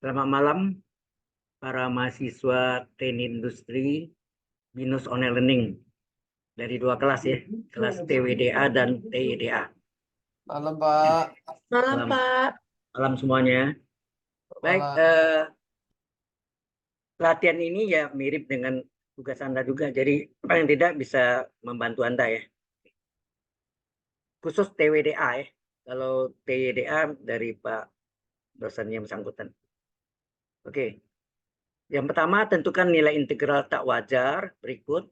Selamat malam para mahasiswa teknik industri BINUS Online Learning dari dua kelas ya, kelas TWDA dan TIDA. Malam, Pak. Malam, Malam, Pak. malam semuanya. Baik, Malam. latihan ini ya mirip dengan tugas Anda juga, jadi paling tidak bisa membantu Anda ya. Khusus TWDA ya, kalau TIDA dari Pak dosen yang bersangkutan. Oke, yang pertama tentukan nilai integral tak wajar berikut.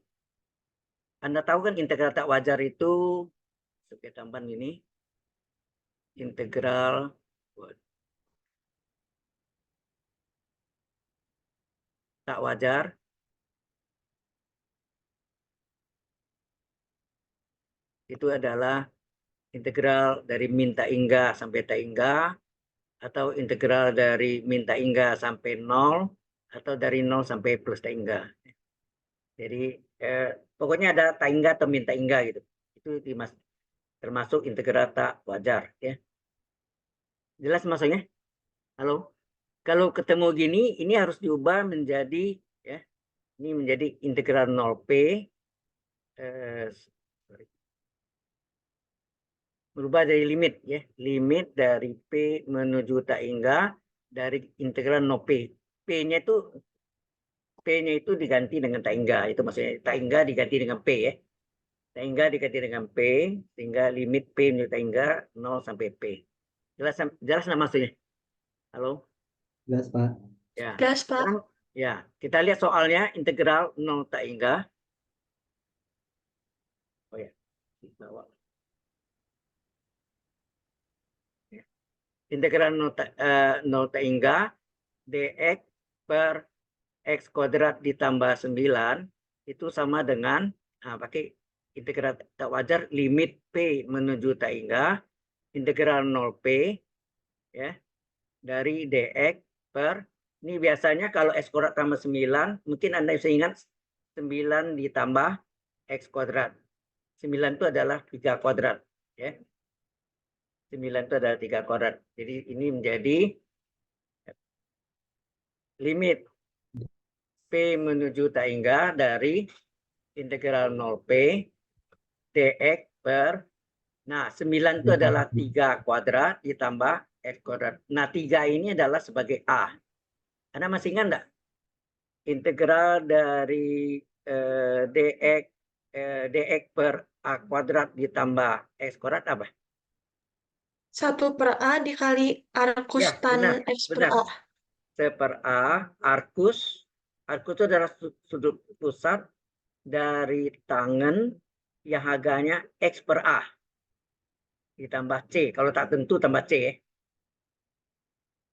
Anda tahu kan integral tak wajar itu sebagai tambahan ini integral tak wajar itu adalah integral dari min tak hingga sampai tak hingga, atau integral dari min tak hingga sampai 0, atau dari 0 sampai plus tak hingga. Jadi pokoknya ada tak hingga atau min tak hingga gitu. Itu termasuk integral tak wajar ya. Jelas maksudnya? Halo? Kalau ketemu gini ini harus diubah menjadi ya. Ini menjadi integral 0p berubah dari limit ya, limit dari p menuju tak hingga dari integral 0p. P-nya itu diganti dengan tak hingga, itu maksudnya tak hingga diganti dengan p ya. Tak hingga diganti dengan p sehingga limit p menuju tak hingga 0 sampai p. Jelas nggak maksudnya? Halo? Jelas, Pak. Ya. Jelas, Pak. Sekarang ya, kita lihat soalnya integral 0 tak hingga. Oh ya, di bawah. Integral 0 tak hingga dx per x kuadrat ditambah 9 itu sama dengan pakai integral tak wajar limit p menuju tak hingga integral 0p ya dari dx per ini biasanya kalau x kuadrat tambah 9 mungkin Anda bisa ingat 9 ditambah x kuadrat. 9 itu adalah 3 kuadrat ya. 9 itu adalah 3 kuadrat. Jadi ini menjadi limit p menuju tak hingga dari integral 0p dx per, nah 9 itu adalah 3 kuadrat ditambah x kuadrat. Nah 3 ini adalah sebagai a. Anda masih ingat enggak? Integral dari dx per a kuadrat ditambah x kuadrat apa? 1 per A dikali arcus Ya, tan benar, X per benar. A. 1 per a arcus. Arcus itu adalah sudut pusat dari tangen yang harganya X per A. Ditambah C. Kalau tak tentu tambah C ya.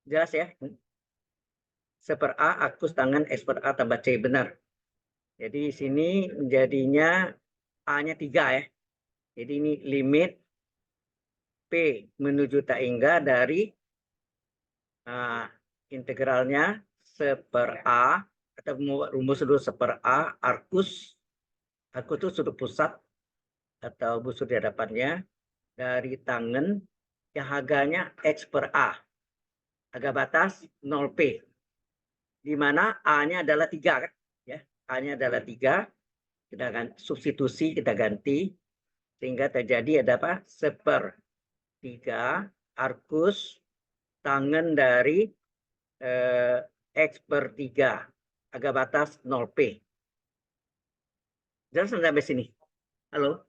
Jelas ya? 1 per A arcus tangen X per A tambah C. Benar. Jadi sini menjadinya A-nya 3 ya. Jadi ini limit P menuju tak hingga dari integralnya 1 per A atau rumus sudut 1 per A arcus. Arcus itu sudut pusat atau busur di hadapannya dari tangen yang harganya X per A. Harga batas 0P. Di mana A-nya adalah 3 kan? Ya, A-nya adalah 3. Kita substitusi, kita ganti sehingga terjadi ada apa? 1/3 arcus tangen dari X per 3. Harga batas 0P. Jelas sampai sini? Halo?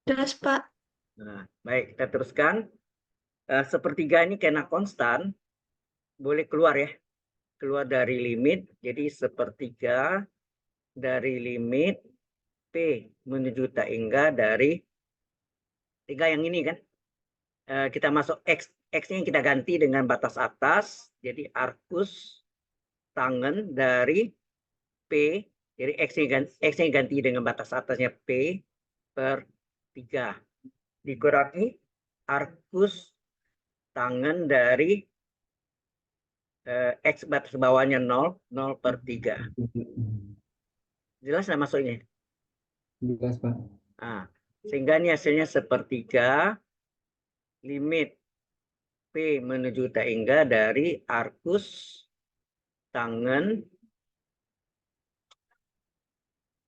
Jelas, Pak. Nah, baik, kita teruskan. 1/3 ini karena konstan, boleh keluar ya. Keluar dari limit, jadi 1/3 dari limit P menuju tak hingga dari 3 yang ini kan. Kita masuk X. X-nya yang kita ganti dengan batas atas, jadi arcus tangen dari P, jadi X-nya ganti dengan batas atasnya P per 3. Dikurangi arcus tangen dari X batas bawahnya 0/3. Jelas nggak maksudnya? Jelas, Pak. Nah, sehingga ini hasilnya 1/3 limit P menuju tak hingga dari arkus tangen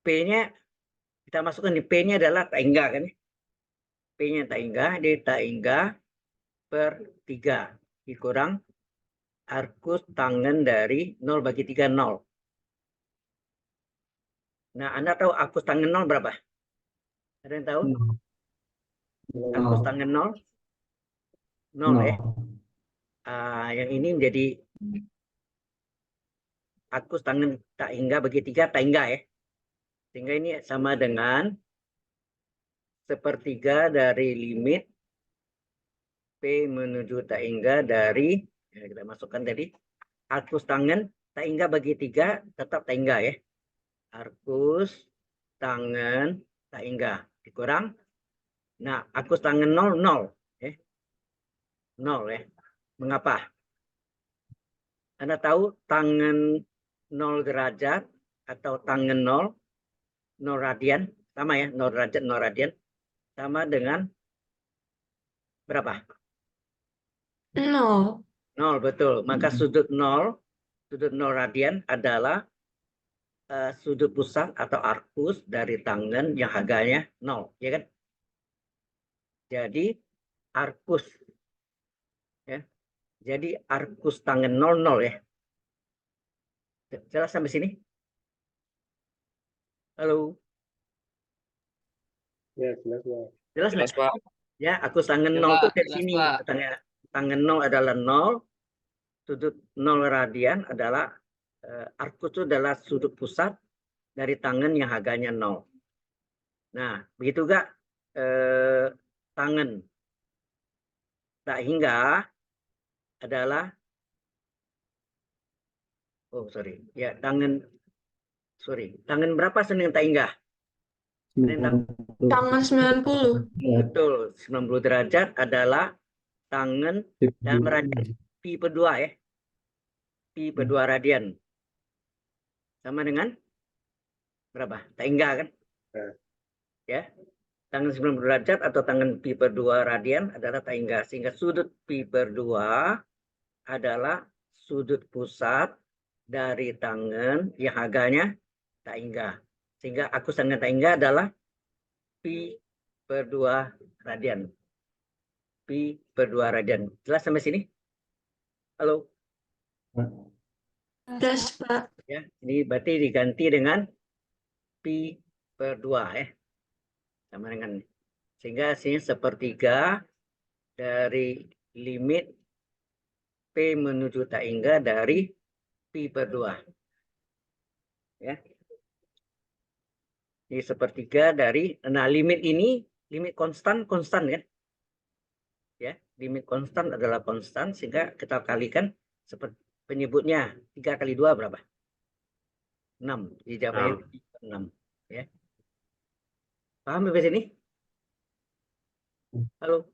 P-nya kita masukkan di P-nya adalah tak hingga kan? P-nya tak hingga, di tak hingga per 3 dikurang arkus tangen dari 0/3 0. Nah, Anda tahu arkus tangen 0 berapa? Ada yang tahu? Arkus Nol. tangen 0? 0 ya. Nol. Yang ini menjadi arkus tangen tak hingga bagi 3 tak hingga ya. Sehingga ini sama dengan sepertiga dari limit P menuju tak hingga dari, ya kita masukkan tadi, arkus tangen tak hingga bagi 3 tetap tak hingga ya. Arkus tangen tak hingga dikurang. Nah, arkus tangen 0, 0. 0 ya. Mengapa? Anda tahu tangen 0 derajat atau tangen 0 radian, sama ya, 0 derajat 0 radian, sama dengan berapa? 0. 0, betul. Maka sudut 0 radian adalah sudut pusat atau arkus dari tangen yang harganya 0, ya kan? Jadi arkus ya. Jadi arkus tangen 0, 0 ya. Jelas sampai sini? Halo? Ya, jelas, Pak. Jelas Jelas, nggak? Pak. Ya, arkus tangen Ya, 0 itu Pak. dari Jelas, sini. Pak. Tangen 0 adalah 0, sudut 0 radian adalah arkus itu adalah sudut pusat dari tangen yang harganya 0. Nah, begitu gak tangen tak hingga adalah tangen berapa seneng tak hingga? Tangan 90. Betul, 90 derajat adalah tangen dalam radian pi per 2 ya. Pi per 2 radian. Sama dengan berapa? Tak hingga kan? Ya. Tangen 90 derajat atau tangen pi per 2 radian adalah tak hingga. Sehingga sudut pi per 2 adalah sudut pusat dari tangen yang harganya tak hingga. Sehingga arkus tangen tak hingga adalah pi per 2 radian. Pi per 2 radian. Jelas sampai sini? Halo? Jelas, Pak. Ya, ini berarti diganti dengan pi per 2 ya. Sama dengan sehingga hasilnya sepertiga dari limit P menuju tak hingga dari pi per 2. Ya. Ini sepertiga dari, nah limit ini, limit konstan kan? Ya, limit konstan adalah konstan, sehingga kita kalikan seperti penyebutnya 3 kali 2 berapa? 6. Jadi jawabannya 6. Ya. Paham sampai sini? Halo?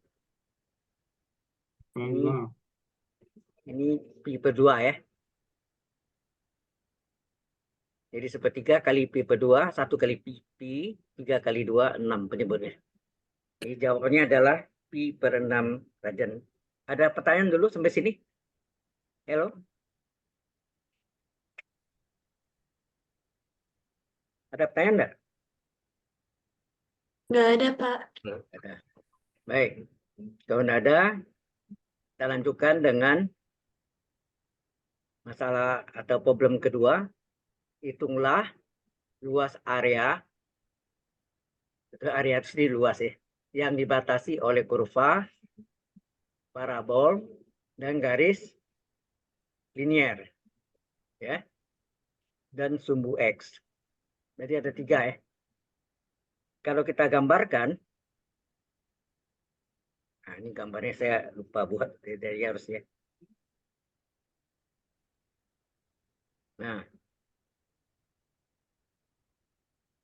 Ini pi per 2 ya. Jadi sepertiga kali pi per 2, 1 kali pi, 3 kali 2, 6 penyebutnya. Jadi jawabannya adalah pi per 6 radian. Ada pertanyaan dulu sampai sini? Halo? Ada pertanyaan enggak? Nggak ada, Pak. Ada. Baik. Kalau tidak ada, kita lanjutkan dengan masalah atau problem kedua. Hitunglah luas area. Area itu sendiri luas ya. Yang dibatasi oleh kurva, parabol, dan garis linier. Ya. Dan sumbu X. Jadi ada 3 ya. Kalau kita gambarkan, nah ini gambarnya saya lupa buat dari harusnya. Nah,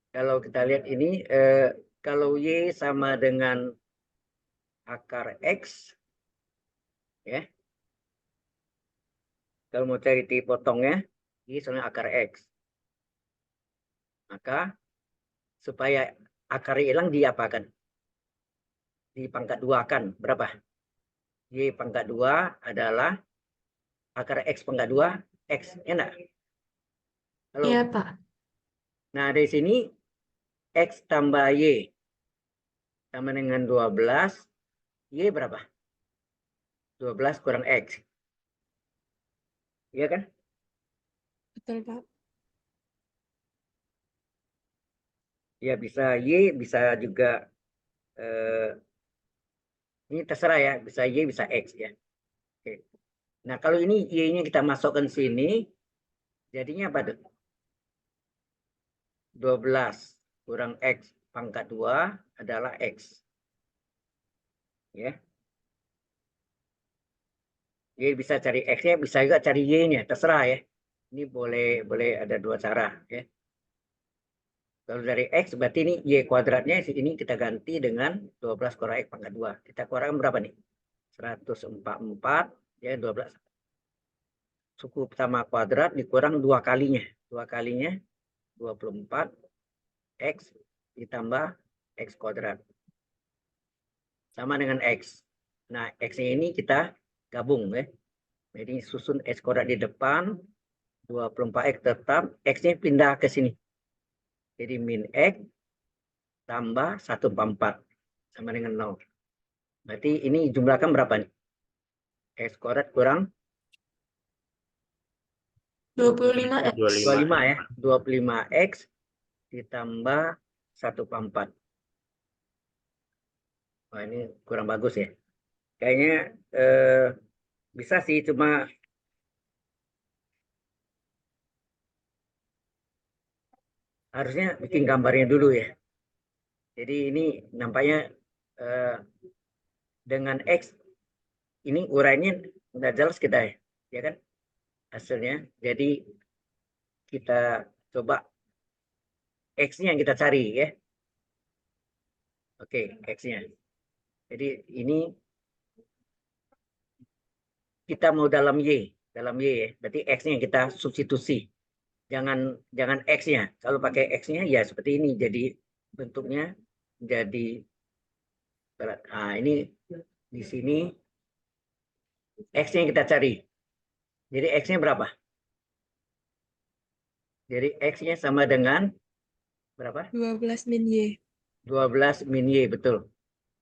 kalau kita lihat ini, kalau Y sama dengan akar X, ya. Kalau mau cari titik potongnya, Y sama akar X. Maka supaya akarnya hilang diapakan? Dipangkat 2 kan, berapa? Y pangkat 2 adalah akar X pangkat 2, X. Ya enggak? Halo? Iya, Pak. Nah, dari sini X tambah Y sama dengan 12. Y berapa? 12 kurang X. Iya kan? Betul, Pak. Ya bisa Y, bisa juga ini terserah ya, bisa Y, bisa X ya. Oke. Nah, kalau ini Y-nya kita masukkan sini, jadinya apa tuh? 12 kurang X pangkat 2 adalah X. Ya. Y bisa cari X-nya, bisa juga cari Y-nya, terserah ya. Ini boleh ada dua cara ya. Kalau dari X berarti ini Y kuadratnya ini kita ganti dengan 12 kurang X pangkat 2. Kita kurangkan berapa nih? 144 ya 12. Suku pertama kuadrat dikurang 2 kalinya. 2 kalinya 24 X ditambah X kuadrat. Sama dengan X. Nah, X-nya ini kita gabung ya. Jadi susun X kuadrat di depan, 24X tetap, X-nya pindah ke sini. Jadi min X tambah 144 sama dengan 0. Berarti ini jumlahkan berapa nih? X kuadrat kurang 25X. 25 ya. 25X ditambah 144. Wah, ini kurang bagus ya. Kayaknya bisa sih, cuma harusnya bikin gambarnya dulu ya. Jadi ini nampaknya dengan X ini urainya udah jelas kita ya kan hasilnya. Jadi kita coba X-nya yang kita cari ya. Oke, X-nya. Jadi ini kita mau dalam Y ya. Berarti X-nya yang kita substitusi. Jangan X-nya. Kalau pakai X-nya ya seperti ini. Jadi bentuknya jadi berat. Nah, ini di sini X-nya yang kita cari. Jadi X-nya berapa? Jadi X-nya sama dengan berapa? 12 min Y. 12 min Y, betul.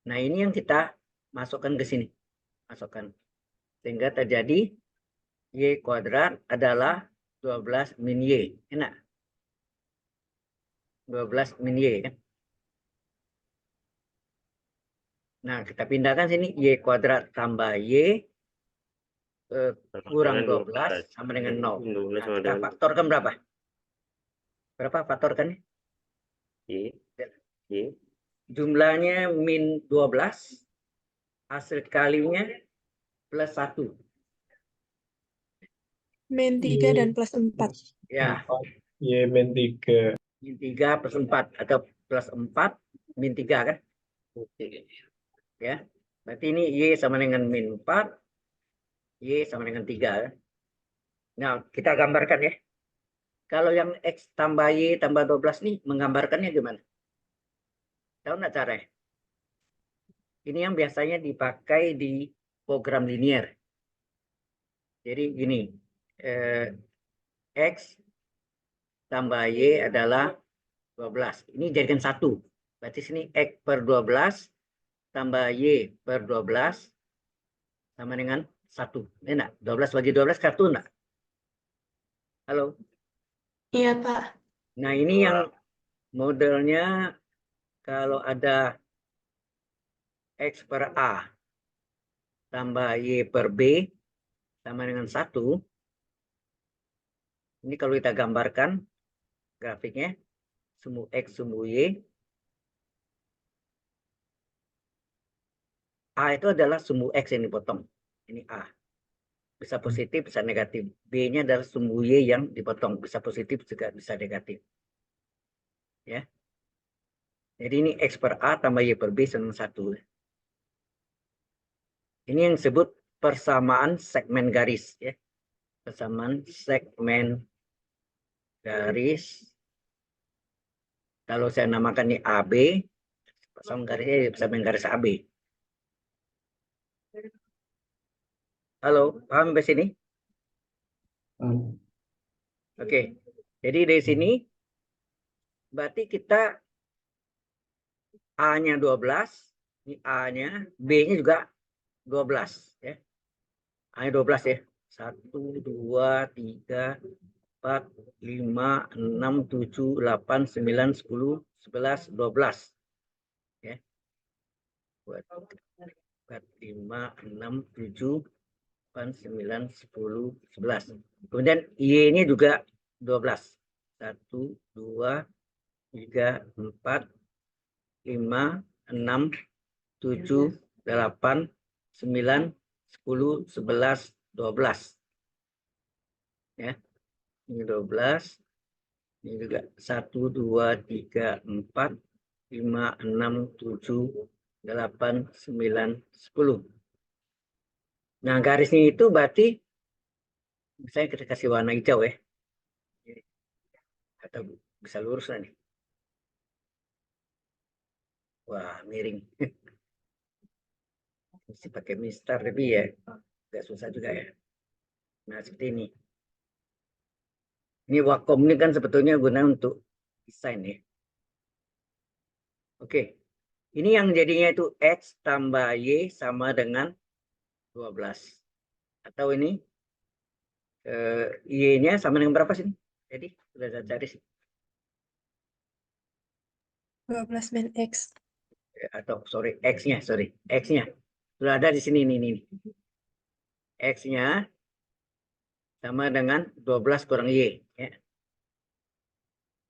Nah, ini yang kita masukkan ke sini. Masukkan. Sehingga terjadi Y kuadrat adalah 12 min Y. Enak? 12 min Y kan? Nah, kita pindahkan sini. Y kuadrat tambah Y kurang 12 sama dengan 0. Nah, kita faktorkan berapa? Berapa faktorkan? Y. Y. Jumlahnya min 12. Hasil kalinya plus 1. Min 3 dan plus 4. Ya, Y min 3. min 3 plus 4 atau plus 4 min 3 kan? Ya. Berarti ini Y sama dengan min 4, Y sama dengan 3 kan? Nah, kita gambarkan ya. Kalau yang X tambah Y tambah 12 nih menggambarkannya gimana? Tahu nggak caranya? Ini yang biasanya dipakai di program linear. Jadi gini, X tambah Y adalah 12. Ini jadikan 1. Berarti sini X per 12 tambah Y per 12 sama dengan 1. Ini enggak? 12 bagi 12 kartu enggak? Halo? Iya, Pak. Nah, ini yang modelnya kalau ada X per A tambah Y per B sama dengan 1. Ini kalau kita gambarkan grafiknya, semu X, semu Y. A itu adalah semu X yang dipotong. Ini A. Bisa positif, bisa negatif. B-nya adalah semu Y yang dipotong. Bisa positif, juga bisa negatif. Ya. Jadi ini X per A tambah Y per B sama 1. Ini yang disebut persamaan segmen garis. Ya. Persamaan segmen garis. Kalau saya namakan ini AB, persamaan garisnya persamaan garis AB. Halo, paham sampai sini? Oke. Jadi dari sini berarti kita A-nya 12, ini A-nya, B-nya juga 12 ya. A-nya 12 ya. 1 2 3 4 5 6 7 8 9 10 11 12 ya. 4 5 6 7 8 9 10 11. Kemudian Y-nya juga 12. 1 2 3 4 5 6 7 8 9 10 11 12 ya. Ini 12. Ini juga 1 2 3 4 5 6 7 8 9 10. Nah, garisnya itu berarti misalnya kita kasih warna hijau ya. Atau bisa lurus lah nih. Wah, miring. Mesti pakai mistar lebih ya. Agak susah juga ya. Nah, seperti ini. Ini Wacom ini kan sebetulnya guna untuk desain ya. Oke. Ini yang jadinya itu X tambah Y sama dengan 12. Atau ini Y-nya sama dengan berapa sih? Jadi sudah saya cari sih. 12 min X. Atau sorry, X-nya, sorry. X-nya. Sudah ada di sini nih. X-nya sama dengan 12 kurang Y. Ya.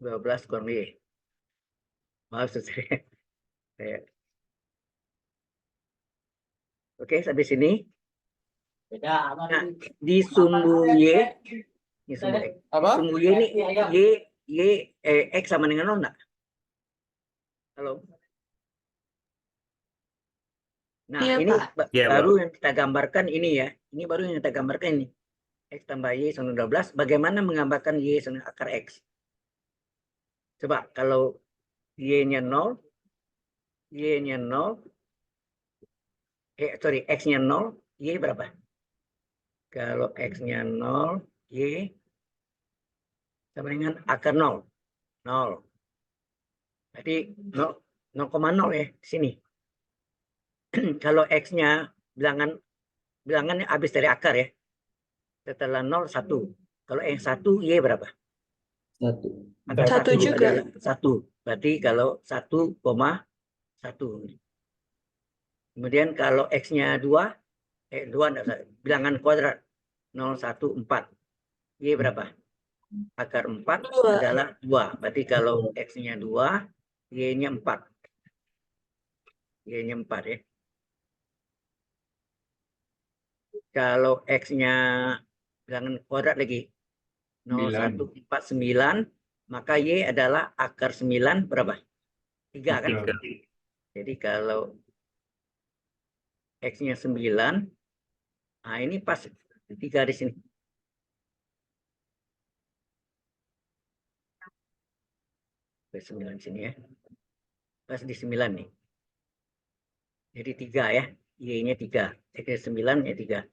12 kurang Y. Maaf, saya. Oke, sampai sini. Nah, di sumbu Y, ini sumbu X. Di sumbu Y ini X sama dengan 0 enggak? Halo. Nah, Iya, ini Pak. Iya, baru Pak. yang kita gambarkan ini ya. Ini baru yang kita gambarkan ini. X tambah Y sama 12. Bagaimana menggambarkan Y sama akar X? Coba kalau Y-nya 0, Y-nya 0, X-nya 0, Y berapa? Kalau X-nya 0, Y sama dengan akar 0. 0. Jadi 0,0 ya di sini. Kalau X-nya bilangannya habis dari akar ya. Setelah 0, 1. Kalau yang 1, Y berapa? 1. Akar 1 1 juga. adalah 1. Berarti kalau 1,1. Kemudian kalau X-nya 2, 2 bilangan kuadrat. 0, 1, 4. Y berapa? Akar 4 2. adalah 2. Berarti kalau X-nya 2, Y-nya 4. Y-nya 4 ya. Kalau X-nya bilangan kuadrat lagi 0, 1, 4, 9, maka Y adalah akar 9 berapa? 3 kan? 3. Jadi kalau X-nya 9, nah ini pas 3 di sini. Ke 9 sini ya. Pas di 9 nih. Jadi 3 ya. Y-nya 3. X-nya 9 ya 3.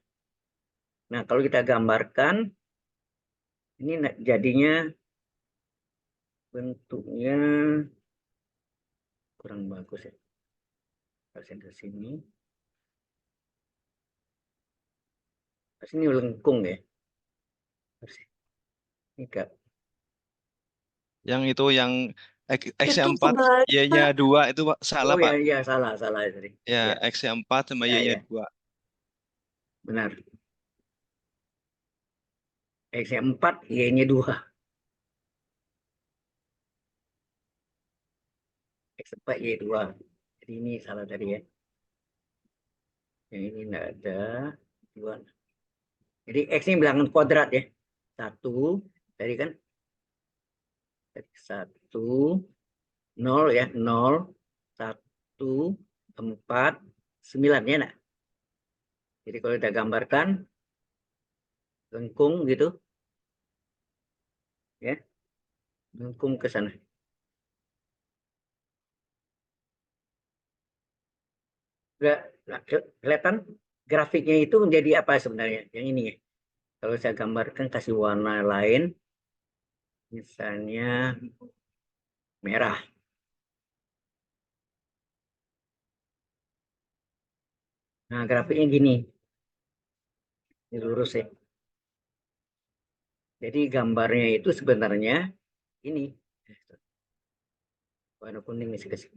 Nah, kalau kita gambarkan, ini jadinya bentuknya kurang bagus ya. Kasih ke sini. Ini lengkung ya. Ini Kak. Yang itu yang X-nya Itu 4, kebalik, Y-nya Pak. 2 itu Pak, salah Oh Pak. ya, salah tadi. Ya, Ya, X-nya 4 sama ya, Y-nya ya, 2. benar. X-nya 4, Y-nya 2. X4, Y2. Jadi ini salah tadi ya. Yang ini enggak ada. 2. Jadi X ini bilangan kuadrat ya. 1, tadi kan. 1, 0 ya. 0, 1, 4, 9 ya. Nah. Jadi kalau kita gambarkan, lengkung gitu. Ya. Lengkung ke sana. Kelihatan grafiknya itu menjadi apa sebenarnya? Yang ini ya. Kalau saya gambarkan kasih warna lain, misalnya merah. Nah, grafiknya gini. Ini lurus ya. Jadi gambarnya itu sebenarnya ini. Warna kuning nih kasih.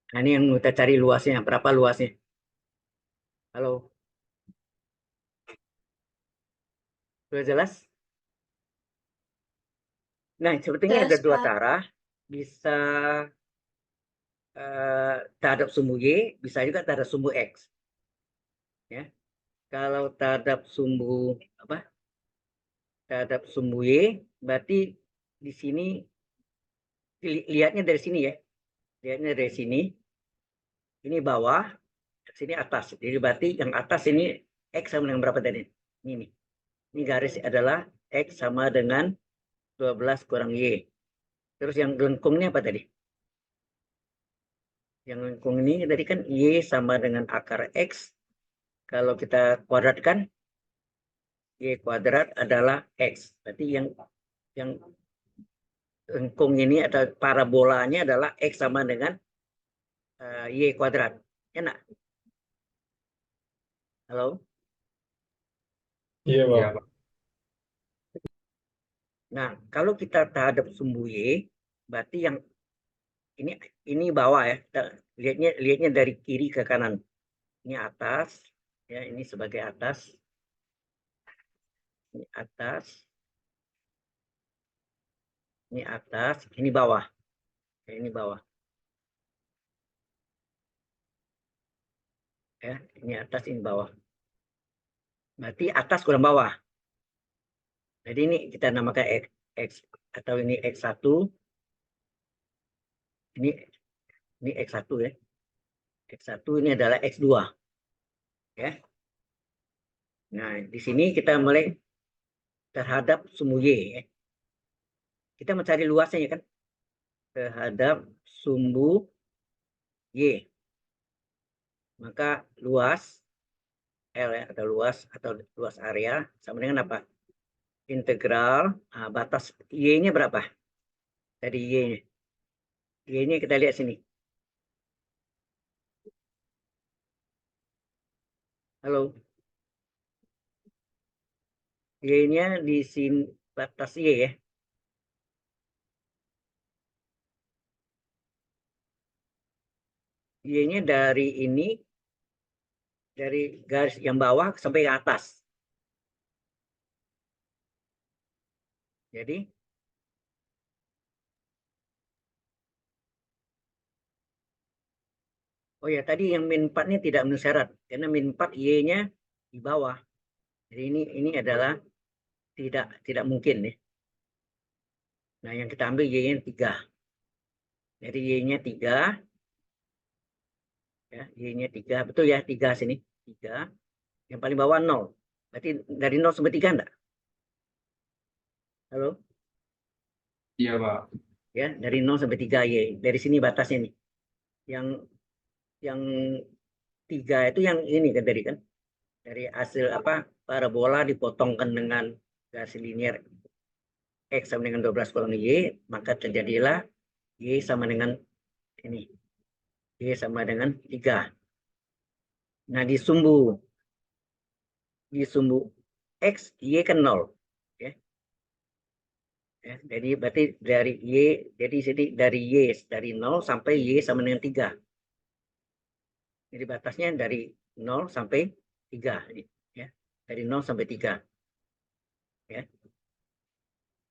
Nah, ini yang kita cari luasnya. Berapa luasnya? Halo? Sudah jelas? Nah, sepertinya ada Jelas, dua Pak. cara. Bisa terhadap sumbu Y, bisa juga terhadap sumbu X. Ya. Kalau terhadap sumbu apa? Terhadap sumbu Y, berarti di sini lihatnya dari sini ya. Lihatnya dari sini. Ini bawah, sini atas. Jadi berarti yang atas ini X sama dengan berapa tadi? Ini nih. Ini garis adalah X sama dengan 12 kurang Y. Terus yang lengkung ini apa tadi? Yang lengkung ini tadi kan Y sama dengan akar X. Kalau kita kuadratkan, Y kuadrat adalah X. Berarti yang lengkung ini atau parabolanya adalah X sama dengan Y kuadrat. Enak? Halo? Iya, Iya, Pak. Pak. Nah, kalau kita terhadap sumbu Y, berarti yang ini bawah ya. Kita lihatnya dari kiri ke kanan. Ini atas, ya ini sebagai atas. Ini atas. Ini atas, ini bawah. Ya, ini bawah. Ya, ini atas, ini bawah. Berarti atas kurang bawah. Jadi ini kita namakan X atau ini X1. Ini X1 ya. X1 ini adalah X2. Ya. Nah, di sini kita mulai terhadap sumbu Y. Ya. Kita mencari luasnya ya kan. Terhadap sumbu Y. Maka luas L ya, atau luas area sama dengan apa? Integral batas Y-nya berapa? Tadi Y-nya. Y-nya kita lihat sini. Halo. Y-nya di sini batas Y ya. Y-nya dari ini, dari garis yang bawah sampai ke atas. Jadi, oh ya tadi yang min 4 ini tidak memenuhi syarat. Karena min 4 Y-nya di bawah. Jadi ini adalah tidak mungkin ya. Nah, yang kita ambil Y-nya 3. Jadi Y-nya 3. Ya, Y-nya 3. Betul ya, 3 sini. 3. Yang paling bawah 0. Berarti dari 0 sampai 3 enggak? Halo? Iya, Pak. Ya, dari 0 sampai 3 Y. Dari sini batasnya nih. Yang 3 itu yang ini kan tadi kan. Dari hasil apa? Parabola dipotongkan dengan garis linier X sama dengan 12 kurang Y, maka terjadilah Y sama dengan ini. Y sama dengan 3. Nah, di sumbu X, Y kan 0. Ya. Ya, jadi berarti dari Y, jadi sini dari Y, dari 0 sampai Y sama dengan 3. Jadi batasnya dari 0 sampai 3. Ya. Dari 0 sampai 3. Ya.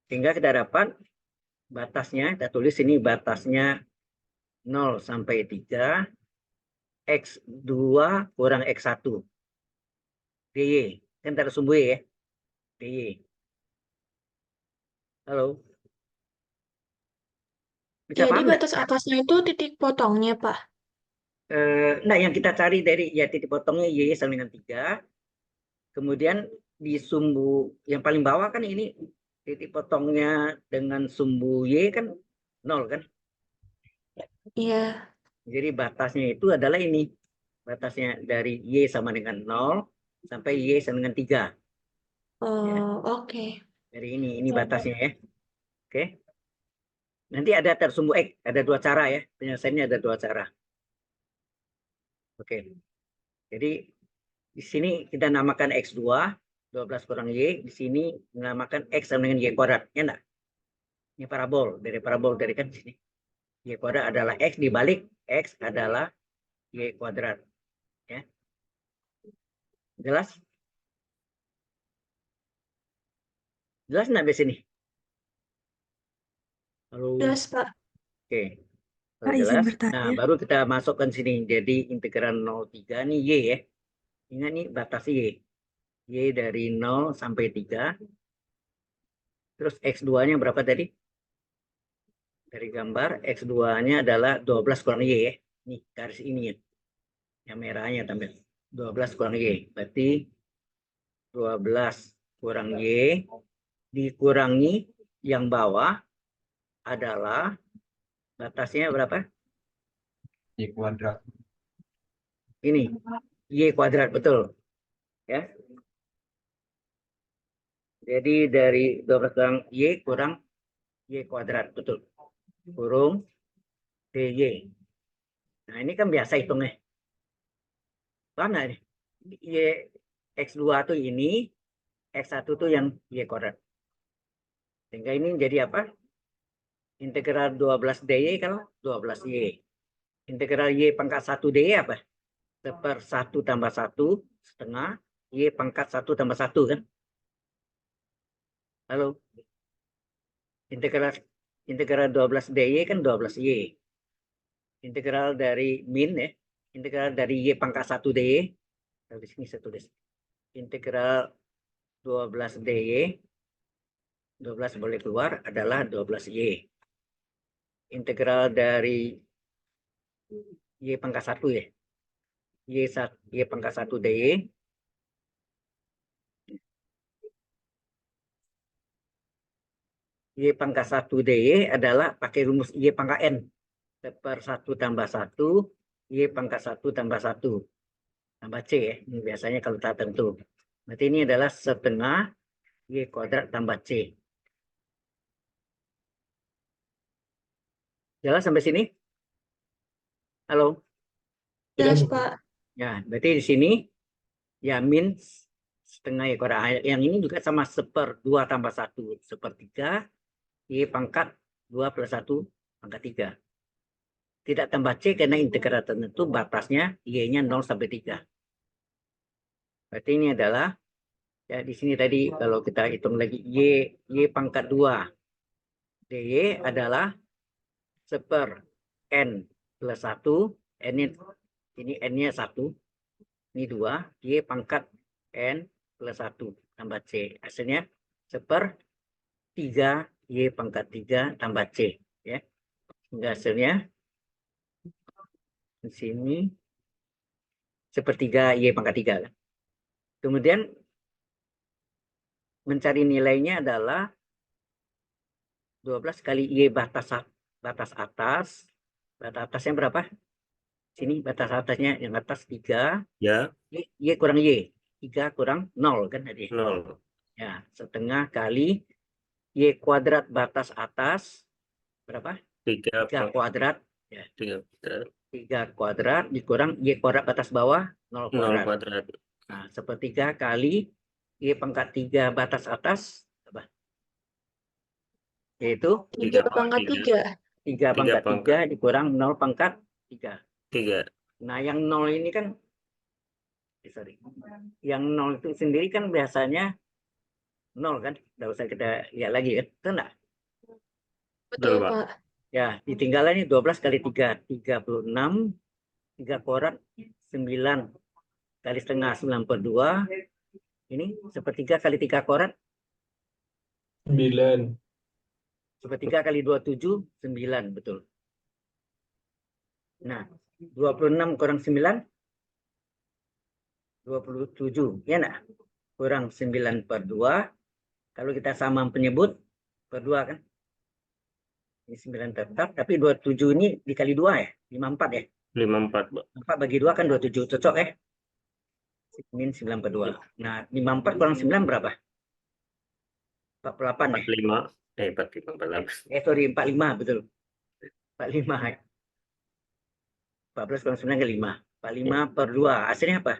Sehingga kita dapat batasnya, kita tulis ini batasnya 0 sampai 3, X2 kurang X1. DY. Kan ada sumbu Y ya. DY. Halo. Bisa Jadi paham nggak? batas atasnya itu titik potongnya, Pak. Nah, yang kita cari dari ya titik potongnya Y sama dengan 3. Kemudian di sumbu yang paling bawah kan ini titik potongnya dengan sumbu Y kan 0 kan? Iya. Jadi batasnya itu adalah ini. Batasnya dari Y sama dengan 0 sampai Y sama dengan 3. Oh, oke. Dari ini batasnya ya. Oke. Nanti ada tersumbu X, ada 2 cara ya. Penyelesaiannya ada 2 cara. Oke. Jadi di sini kita namakan X2, 12 kurang Y. Di sini menamakan X sama dengan Y kuadrat. Ya enggak? Ini parabol dari kan sini. Y kuadrat adalah X dibalik X adalah Y kuadrat. Ya. Jelas? Jelas enggak di sini? Halo. Jelas, Pak. Oke. Kalau Pak, izin jelas. bertanya. Nah, baru kita masukkan sini. Jadi integral 0,3 nih Y ya. Ingat nih batas Y. Y dari 0 sampai 3. Terus X2-nya berapa tadi? Dari gambar, X2-nya adalah 12 kurang Y ya. Nih, garis ini ya. Yang merahnya tampil. 12 kurang Y. Berarti 12 kurang Y dikurangi yang bawah adalah batasnya berapa? Y kuadrat. Ini. Y kuadrat, betul. Ya. Jadi dari 12 kurang Y kuadrat, betul. Kurung DY. Nah, ini kan biasa hitungnya. Paham nggak nih? Y X2 tuh ini, X1 tuh yang Y kuadrat. Sehingga ini jadi apa? Integral 12 DY kan 12 Y. Integral Y pangkat 1 DY apa? 1/1 tambah 1 setengah Y pangkat 1 tambah 1 kan? Halo? Integral 12 DY kan 12 Y. Integral dari min ya. Integral dari Y pangkat 1 DY. Di sini saya tulis. Integral 12 DY. 12 boleh keluar adalah 12 Y. Integral dari Y pangkat 1 ya. Y pangkat 1 DY. Y pangkat 1 DY adalah pakai rumus Y pangkat N. 1 tambah 1, Y pangkat 1 tambah 1. Tambah C ya. Ini biasanya kalau tak tentu. Berarti ini adalah setengah Y kuadrat tambah C. Jelas sampai sini? Halo? Jelas, Pak. Ya, berarti di sini ya min setengah Y kuadrat. Yang ini juga sama 1/2 tambah 1. 1/3 Y pangkat 2 plus 1 pangkat 3. Tidak tambah C karena integral tertentu batasnya Y-nya 0 sampai 3. Berarti ini adalah, ya di sini tadi kalau kita hitung lagi Y pangkat 2. DY adalah 1/n plus 1. Ini N-nya 1. Ini 2. Y pangkat N plus 1 tambah C. Hasilnya 1/3 Y pangkat 3 tambah C. Ya. Hingga hasilnya di sini 1/3 Y pangkat 3. Kan? Kemudian mencari nilainya adalah 12 kali Y batas atas. Batas atasnya berapa? Sini batas atasnya yang atas 3. Ya, Y kurang Y. 3 kurang 0 kan tadi. 0. Ya, setengah kali Y kuadrat batas atas berapa? 3 kuadrat. Ya. 3 kuadrat dikurang Y kuadrat batas bawah 0 kuadrat. 0 kuadrat. Nah, 1/3 kali Y pangkat 3 batas atas apa? Yaitu 3 pangkat 3. 3 pangkat 3 dikurang 0 pangkat 3. 3. Nah, yang 0 ini kan yang 0 itu sendiri kan biasanya 0 kan? Tidak usah kita lihat lagi kan? Betul enggak? Betul, Pak. Pak. Ya, ditinggalan ini 12 kali 3, 36. 3 kuadrat 9 kali setengah 9/2. Ini 1/3 kali 3 kuadrat 9. 1/3 kali 27 9, betul. Nah, 26 kurang 9 27, ya enggak? Kurang 9/2. Kalau kita sama penyebut per 2 kan? Ini 9 tetap, tapi 27 ini dikali 2 ya? 54 ya? 54, Pak. 4 bagi 2 kan 27, cocok ya? Min 9 per 2. Nah, 54 kurang 9 berapa? 48 ya? 45. 45, 48. Sorry, 45, betul. 45 ya. 14 kurang 9 ke 5. 45 per 2. Hasilnya apa?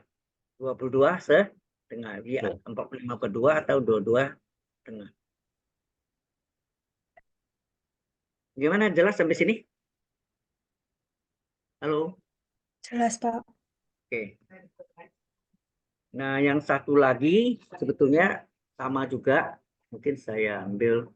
22 setengah. Dia 45 per 2 atau 22 setengah. Gimana, jelas sampai sini? Halo? Jelas, Pak. Oke. Nah, yang satu lagi sebetulnya sama juga. Mungkin saya ambil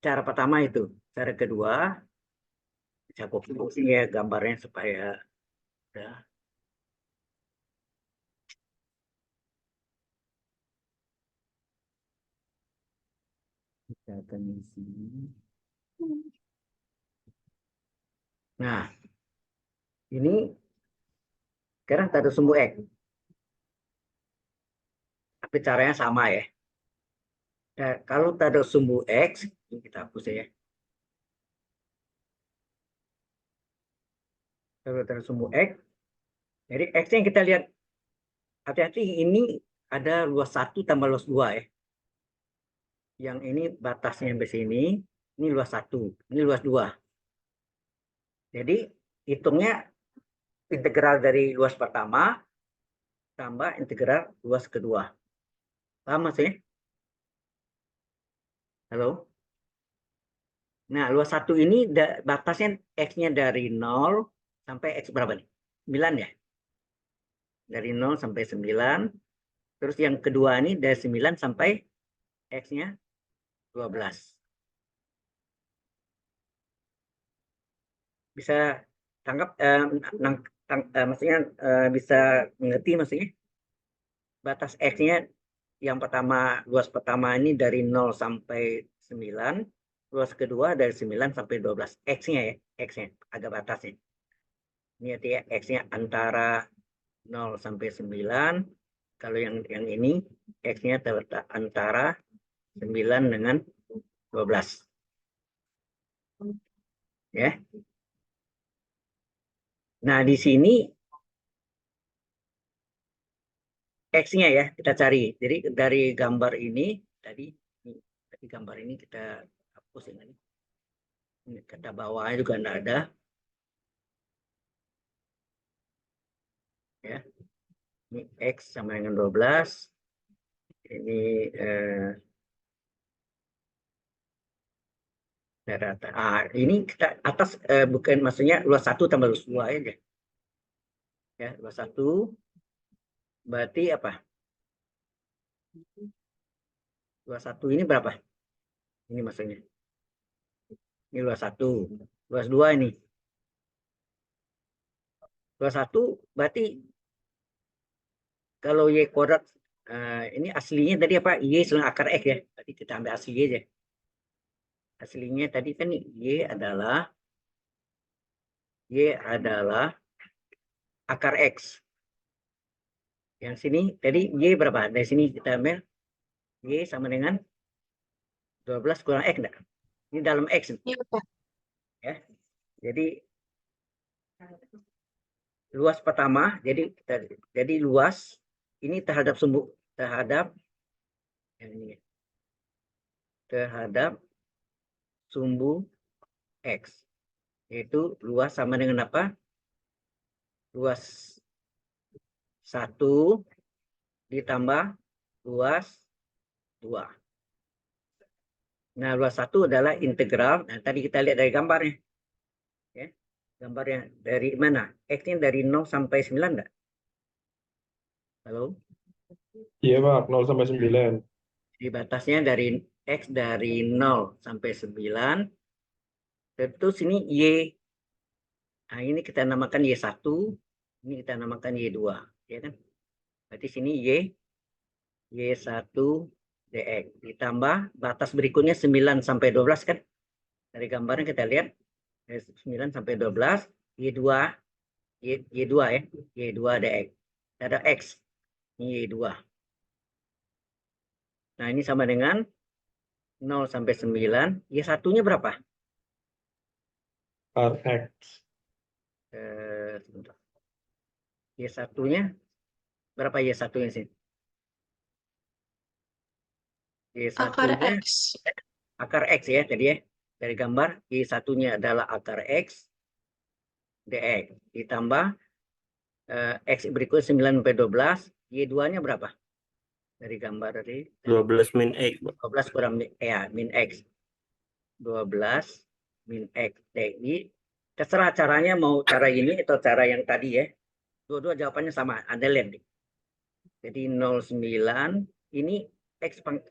cara pertama itu. Cara kedua, saya copy ya gambarnya supaya udah. Kita akan isi. Nah, ini sekarang ada sumbu X. Tapi caranya sama ya. Nah, kalau ada sumbu X, ini kita hapus ya. Kalau ada sumbu X, jadi X yang kita lihat, hati-hati ini ada luas 1 tambah luas 2 ya. Yang ini batasnya sampai sini, ini luas 1, ini luas 2. Jadi hitungnya integral dari luas pertama tambah integral luas kedua. Paham maksudnya? Halo? Nah, luas 1 ini batasnya X-nya dari 0 sampai X berapa nih? 9 ya? Dari 0 sampai 9. Terus yang kedua ini dari 9 sampai X-nya 12. Bisa tangkap, maksudnya bisa mengerti maksudnya? Batas X-nya yang pertama, luas pertama ini dari 0 sampai 9. Luas kedua dari 9 sampai 12. X-nya ya, X-nya, agak batasnya. Ini artinya X-nya antara 0 sampai 9. Kalau yang ini X-nya antara 9 dengan 12. Ya. Nah, di sini X-nya ya kita cari. Jadi dari gambar ini tadi gambar ini kita hapus ini. Ini kata bawahnya juga enggak ada. Ya. Ini X sama dengan 12. Ini rata. Ini kita atas bukan maksudnya luas 1 tambah luas 2 aja. Ya, luas 1 berarti apa? Luas 1 ini berapa? Ini maksudnya. Ini luas 1. Luas 2 ini. Luas 1 berarti kalau Y kuadrat ini aslinya tadi apa? Y selain akar X ya. Tadi kita ambil asli aja. Aslinya tadi kan Y adalah akar X. Yang sini tadi Y berapa? Dari sini kita ambil Y sama dengan 12 kurang X enggak? Ini dalam X. Iya, Pak. Ya. Jadi luas pertama, jadi luas ini terhadap sumbu terhadap sumbu X, yaitu luas sama dengan apa? Luas 1 ditambah luas 2. Nah, luas 1 adalah integral. Nah, tadi kita lihat dari gambarnya. Ya. Gambarnya dari mana? X-nya dari 0 sampai 9 enggak? Halo? Iya, Pak, 0 sampai 9. Di batasnya dari X dari 0 sampai 9. Terus ini Y. Nah, ini kita namakan Y1. Ini kita namakan Y2. Ya kan? Berarti sini Y1 DX. Ditambah batas berikutnya 9 sampai 12 kan? Dari gambarnya kita lihat. Dari 9 sampai 12. Y2 Y2 ya. Y2 dx. Ada X. Ini Y2. Nah, ini sama dengan 0 sampai 9. Y1-nya berapa? Rx. Sebentar. Y1-nya berapa Y1-nya sih? Akar Y1-nya X. akar X ya tadi ya. Dari gambar Y1-nya adalah akar X dx ditambah X berikut 9 sampai 12. Y2-nya berapa? Dari gambar tadi 12 min X, Pak. 12 kurang min X. 12 min X DI. Terserah caranya mau cara ini atau cara yang tadi ya. Dua-dua jawabannya sama. Ada lem. Jadi 0,9 ini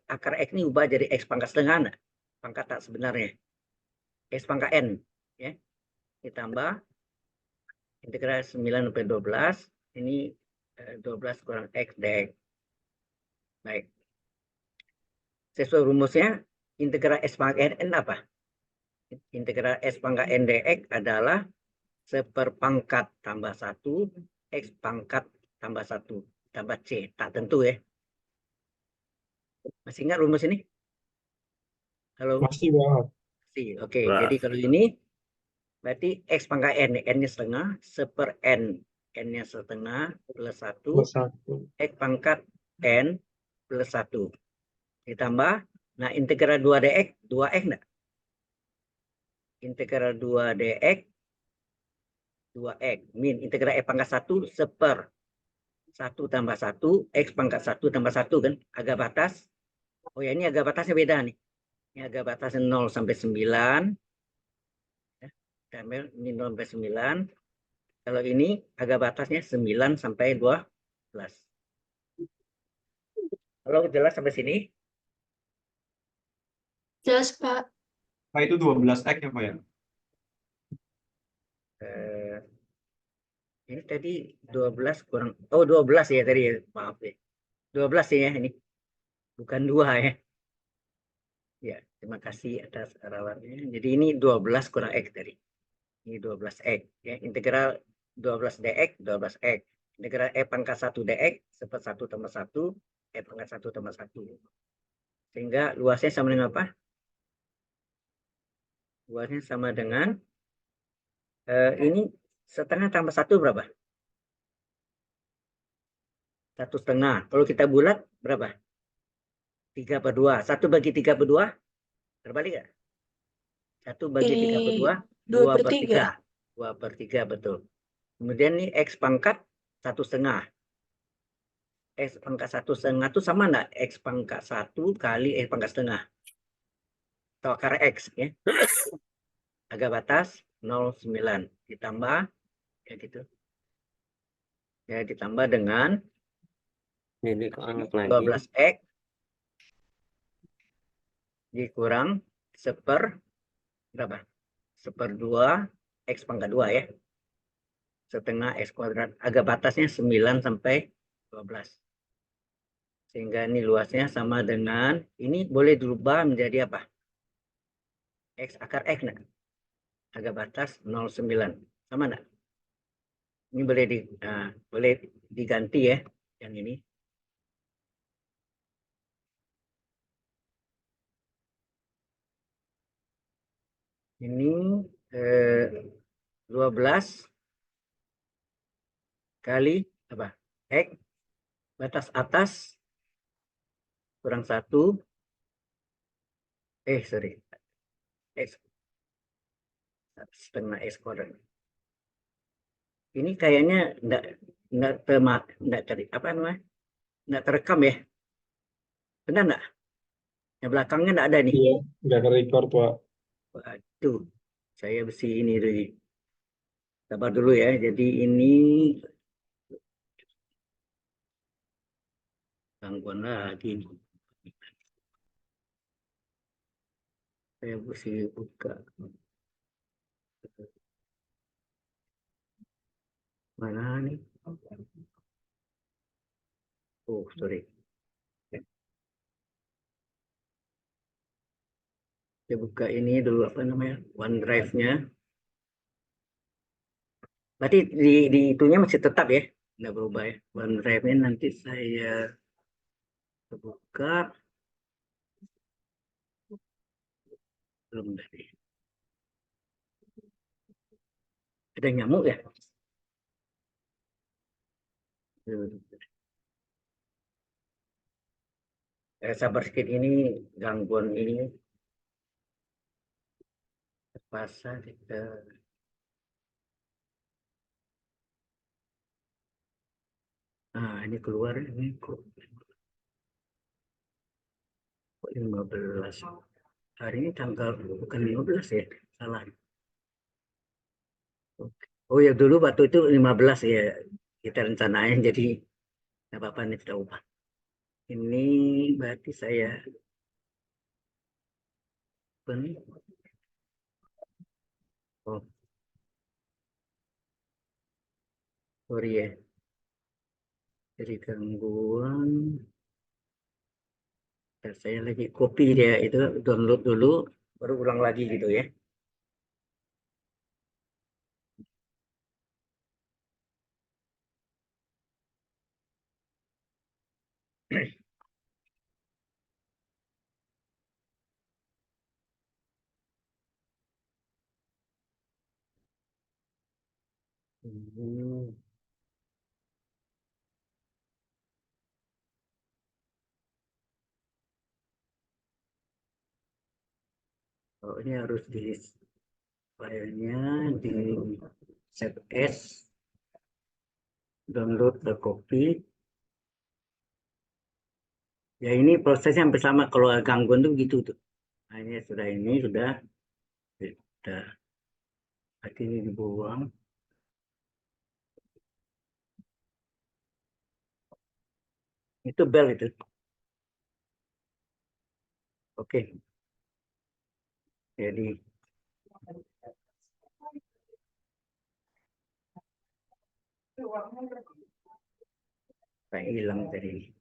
akar X ini ubah jadi X pangkat setengah. Nah. Pangkat tak sebenarnya. X pangkat N. Ya. Ditambah integral 9 sampai 12. Ini 12 kurang X dx. Baik. Sesuai rumusnya, integral S pangkat N apa? Integral S pangkat N dx adalah seperpangkat tambah 1 X pangkat tambah 1 tambah C. Tak tentu ya. Masih ingat rumus ini? Halo? Masih banget. Oke. Wah. Jadi kalau ini berarti X pangkat N. N-nya setengah. Seper N. N-nya setengah plus 1. Plus 1. X pangkat N plus 1. Ditambah. Nah, integral 2 dx. 2x enggak? Integral 2 dx. 2x. Min integral X pangkat 1 seper 1 tambah 1. X pangkat 1 tambah 1 kan. Agak batas. Oh ya, ini agak batasnya beda nih. Ini agak batasnya 0 sampai 9. Ya, kita ambil ini 0 sampai 9. Kalau ini agak batasnya 9 sampai 12. Kalau jelas sampai sini? Jelas, Pak. Pak itu 12x ya Pak ya? Ini tadi 12 kurang. Oh, 12 ya tadi ya. Maaf ya. 12 ya ini. Bukan 2 ya. Ya, terima kasih atas rawannya. Jadi ini 12 kurang X tadi. Ini 12x ya, integral 12 dx 12x, integral E pangkat 1 dx seper 1 tambah 1 E pangkat 1 tambah 1, sehingga luasnya sama dengan apa? Luasnya sama dengan ini setengah tambah 1 berapa? 1,5. Kalau kita bulat berapa? 3/2. 1 bagi 3/2 terbalik nggak? 1 bagi 3/2 2/3. 2/3 betul. Kemudian ini X pangkat 1,5. X pangkat 1,5 itu sama enggak? X pangkat 1 kali X pangkat setengah. Atau akar X ya. Agak batas 0,9. Ditambah ya gitu. Ya ditambah dengan Ini keanget lagi. 12x dikurang seper berapa? Seper 2 X pangkat 2 ya. Setengah X kuadrat. Agak batasnya 9 sampai 12. Sehingga ini luasnya sama dengan, ini boleh dirubah menjadi apa? X akar X nah. Agak batas 0,9. Sama enggak? Ini boleh diganti ya yang ini. Ini 12 kali apa? X batas atas kurang 1. Sorry. X setengah X kuadrat. Ini kayaknya enggak tadi apa namanya? Enggak terekam ya? Benar enggak? Yang belakangnya enggak ada nih. Iya, nggak ke-record, Pak. Waduh, saya mesti ini dulu. Sabar dulu ya. Jadi ini gangguan lagi. Saya mesti buka. Mana nih? Oh, sorry. Saya buka ini dulu apa namanya? OneDrive-nya. Berarti di itunya masih tetap ya, nggak berubah ya. OneDrive-nya nanti saya buka. Belum tadi. Ada nyamuk ya? Sabar sedikit, ini gangguan ini terpaksa kita. Nah, ini keluar ini kok 15. Hari ini tanggal bukan 15 ya, salah. Oke. Oh ya, dulu waktu itu 15 ya kita rencanain, jadi nggak apa-apa, ini tidak ubah. Ini berarti saya oh, sorry ya, jadi gangguan. Saya lagi copy dia itu, download dulu baru ulang lagi gitu ya. Hmm. Oh, ini harus di filenya di save as, download ke copy. Ya ini prosesnya hampir sama kalau gangguan tuh gitu tuh. Nah, ini sudah berarti ini dibuang. Itu bel itu. Oke. Jadi saya hilang tadi.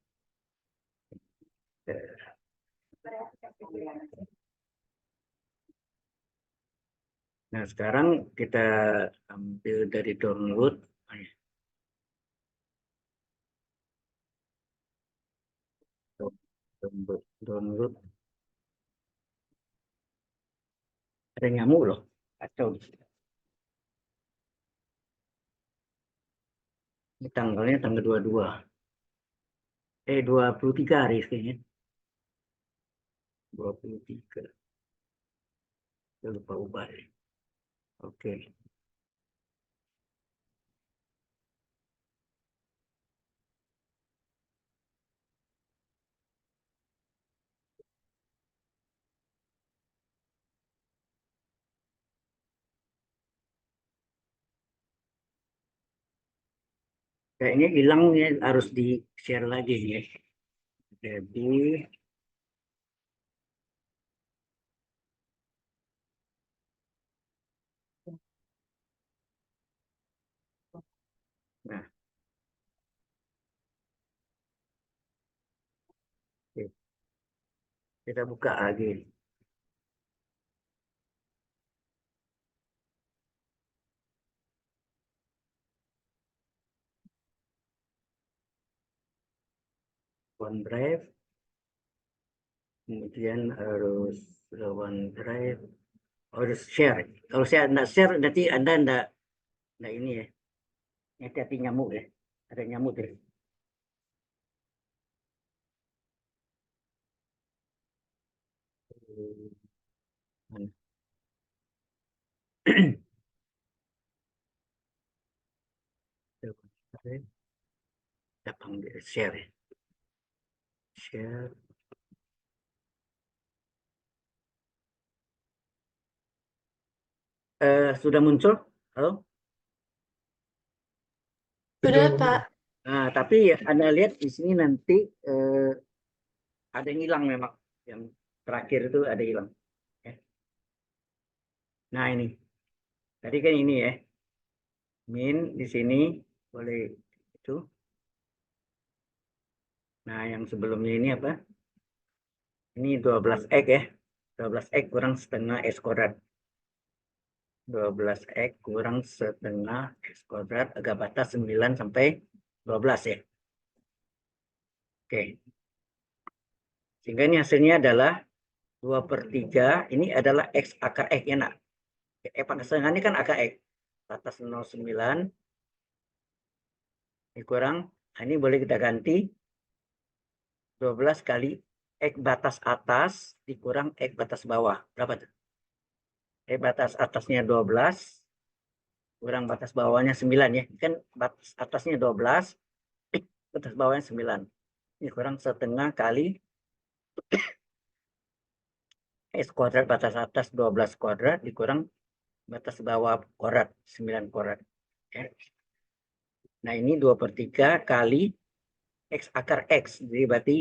Nah, sekarang kita ambil dari download. Download. Ada nyamuk loh. Kacau. Ini tanggalnya tanggal 22. 23 hari kayaknya. 23. Saya lupa ubah. Oke. Kayaknya hilang ya, harus di share lagi ya. Jadi nah, oke. Kita buka lagi. OneDrive. Kemudian harus OneDrive. Harus share. Kalau saya tidak share, nanti Anda enggak ini ya. Hati-hati nyamuk ya. Ada nyamuk ya. Kita panggil share ya. Share. Sudah muncul? Halo? Sudah, Pak. Nah, tapi Anda lihat di sini nanti ada yang hilang memang. Yang terakhir itu ada hilang. Ya. Nah, ini. Tadi kan ini ya. Min di sini boleh itu. Nah, yang sebelumnya ini apa? Ini 12 X ya. 12 X kurang setengah X kuadrat. 12x kurang setengah x kuadrat agak batas 9 sampai 12 ya. Oke. Sehingga ini hasilnya adalah 2/3. Ini adalah x akar x ya nak. Pangkat setengah ini kan akar x. Batas 0,9 dikurang. Nah, ini boleh kita ganti 12 kali x batas atas dikurang x batas bawah. Berapa tuh? X batas atasnya 12 kurang batas bawahnya 9 ya. Kan batas atasnya 12, batas bawahnya 9. Ini kurang setengah kali x kuadrat batas atas 12 kuadrat dikurang batas bawah kuadrat 9 kuadrat. Ya. Nah ini 2/3 kali x akar x. Jadi berarti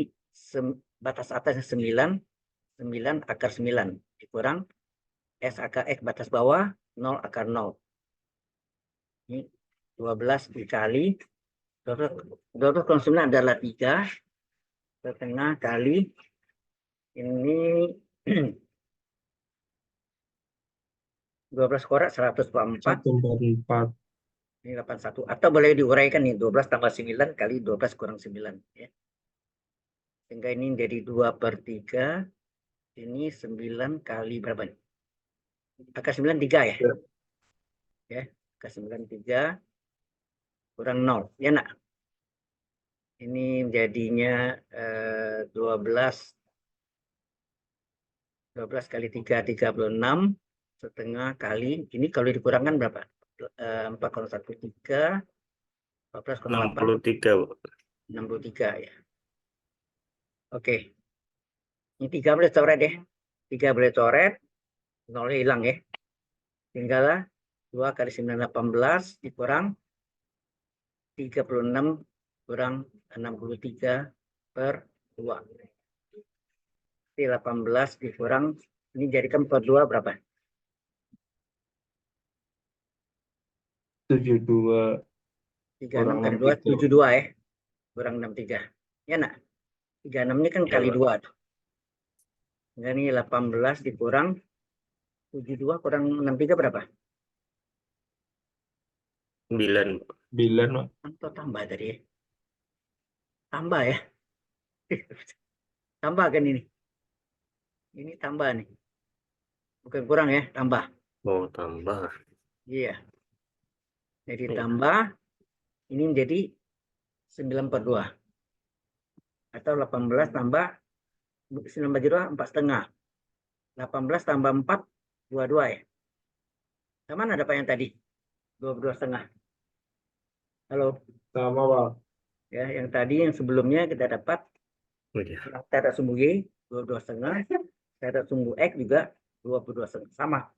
batas atasnya 9, 9 akar 9 dikurang x akar x batas bawah 0 akar 0. Ini 12 dikali 12,9 adalah 3 setengah kali ini 12 kuadrat 144. 144. Ini 81. Atau boleh diuraikan nih 12 tambah 9 kali 12 kurang 9 ya. Sehingga ini jadi 2/3. Ini 9 kali berapa nih? Akar 9 3 ya. Ya, akar 9 3 kurang 0. Ya nak. Ini jadinya 12 kali 3 36 setengah kali ini kalau dikurangkan berapa? 4,13 14,8 63, Bu. 63 ya. Oke. Ini 3 boleh coret deh. 3 boleh coret. 0 hilang ya. Tinggallah 2 kali 9 18 dikurang 36 kurang 63/2. Jadi 18 dikurang ini jadikan per 2 berapa? 72. 36 kali 2 72 ya. Kurang 63. Ya nak. 36 ini kan Ya, kali Pak. 2 tuh. Nah, ini 18 dikurang 72 kurang 63 berapa? 9, Bu. 9, Pak. Atau tambah tadi ya? Tambah ya? Tambah kan ini? Ini tambah nih. Bukan kurang ya, tambah. Oh, tambah. Iya. Jadi Iya. tambah, ini menjadi 9/2. Atau 18 tambah 9/2, 4,5. 18 tambah 4, 22 ya. Sama ada Pak yang tadi? 22,5. Halo? Sama, Pak. Ya, yang tadi yang sebelumnya kita dapat Oh, iya. yang tidak sumbu Y 22,5, tidak sumbu X juga 22,5. Sama.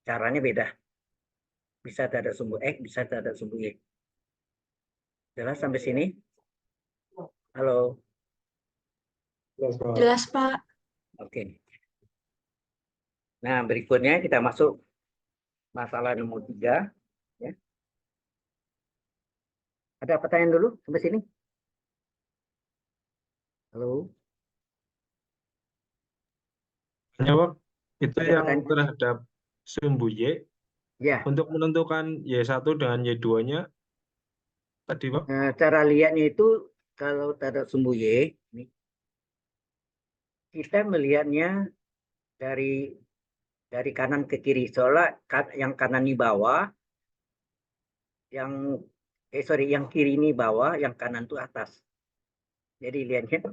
Caranya beda. Bisa tidak sumbu X, bisa tidak sumbu Y. Jelas sampai sini? Halo. Jelas, Pak. Jelas, Pak. Oke. Nah, berikutnya kita masuk masalah nomor 3. Ya. Ada pertanyaan dulu sampai sini? Halo. Hanya, Pak, itu Ada yang pertanyaan? terhadap sumbu Y. Ya. Untuk menentukan Y1 dengan Y2-nya, tadi, Pak. Nah, cara lihatnya itu kalau terhadap sumbu Y, ini, kita melihatnya dari kanan ke kiri. Soalnya yang kanan di bawah, yang kiri ini bawah, yang kanan itu atas. Jadi lihatnya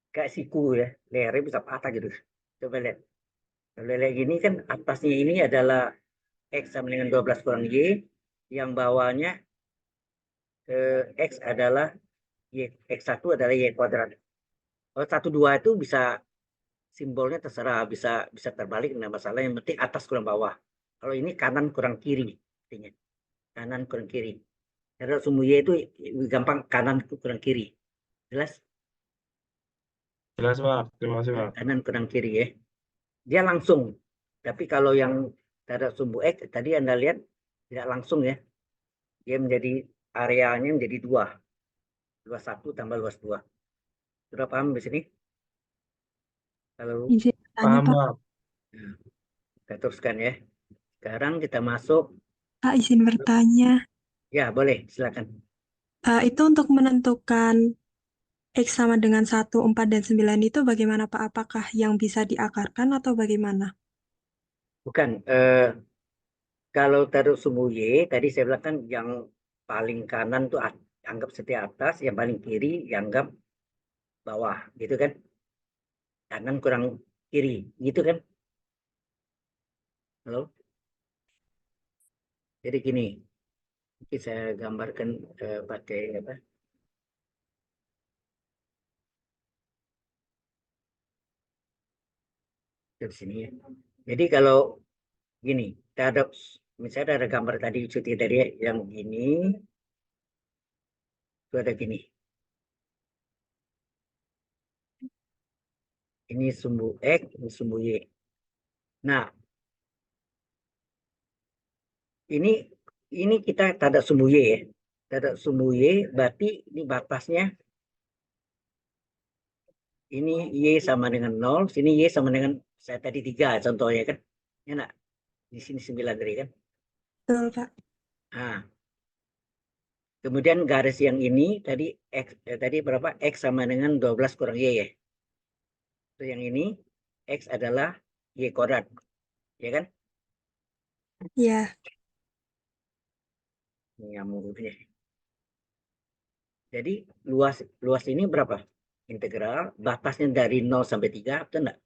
kayak siku ya, lehernya bisa patah gitu. Coba lihat. Kalau lihat gini kan atasnya ini adalah X sama dengan 12 kurang Y, yang bawahnya X adalah Y, X1 adalah Y kuadrat. Kalau 1, 2 itu bisa simbolnya terserah, bisa terbalik, nggak masalah, yang penting atas kurang bawah. Kalau ini kanan kurang kiri, artinya kanan kurang kiri. Kalau sumbu Y itu gampang kanan kurang kiri. Jelas? Jelas, Pak. Terima kasih, Pak. Kanan kurang kiri ya. Dia langsung. Tapi kalau yang terhadap sumbu X tadi Anda lihat tidak langsung ya. Dia menjadi areanya menjadi 2. Luas 1 tambah luas 2. Sudah paham di sini? Halo. Izin tanya, Paham, Pak. Pak. Kita teruskan ya. Sekarang kita masuk. Pak, izin bertanya. Ya, boleh, silakan. Itu untuk menentukan X sama dengan 1, 4, dan 9 itu bagaimana, Pak? Apakah yang bisa diakarkan atau bagaimana? Bukan, kalau taruh sumbu Y, tadi saya bilang kan yang paling kanan tuh anggap setia atas, yang paling kiri dianggap bawah, gitu kan? Kanan kurang kiri, gitu kan? Halo? Jadi gini, mungkin saya gambarkan pakai apa? Dari sini ya. Jadi kalau gini, kita ada misalnya ada gambar tadi cuti dari yang gini, itu ada gini. Ini sumbu X, ini sumbu Y. Nah, ini kita tanda sumbu Y ya. Tanda sumbu Y berarti ini batasnya ini Y sama dengan 0, sini Y sama dengan saya tadi 3 contohnya kan. Ya nak? Di sini 9 tadi kan. Betul, Pak. Nah, kemudian garis yang ini tadi tadi berapa? X sama dengan 12 kurang Y ya. Itu yang ini X adalah Y kuadrat. Ya kan? Ya, Ini nyambung hurufnya. Jadi luas ini berapa? Integral, batasnya dari 0 sampai 3, betul enggak?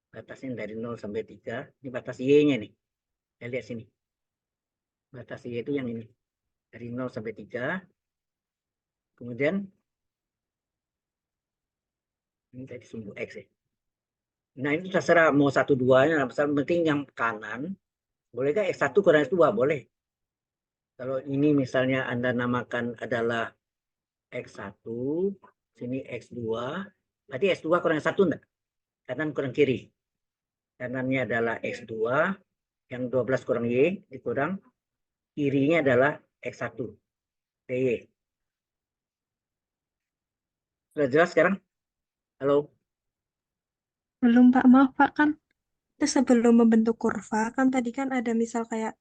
Batasnya dari 0 sampai 3, ini batas Y-nya nih. Kita lihat sini. Batas Y itu yang ini. Dari 0 sampai 3. Kemudian ini tadi sumbu X ya. Nah, ini terserah mau 1, 2-nya, penting yang kanan. Boleh nggak X1 kurang X2? Boleh. Kalau ini misalnya Anda namakan adalah X1, sini X2, berarti X2 kurang X1 enggak? Kanan kurang kiri. Kanannya adalah X2, yang 12 kurang Y, dikurang, kirinya adalah X1, PY. Sudah jelas sekarang? Halo? belum, Pak. Maaf, Pak. Kan itu sebelum membentuk kurva, kan tadi kan ada misal kayak,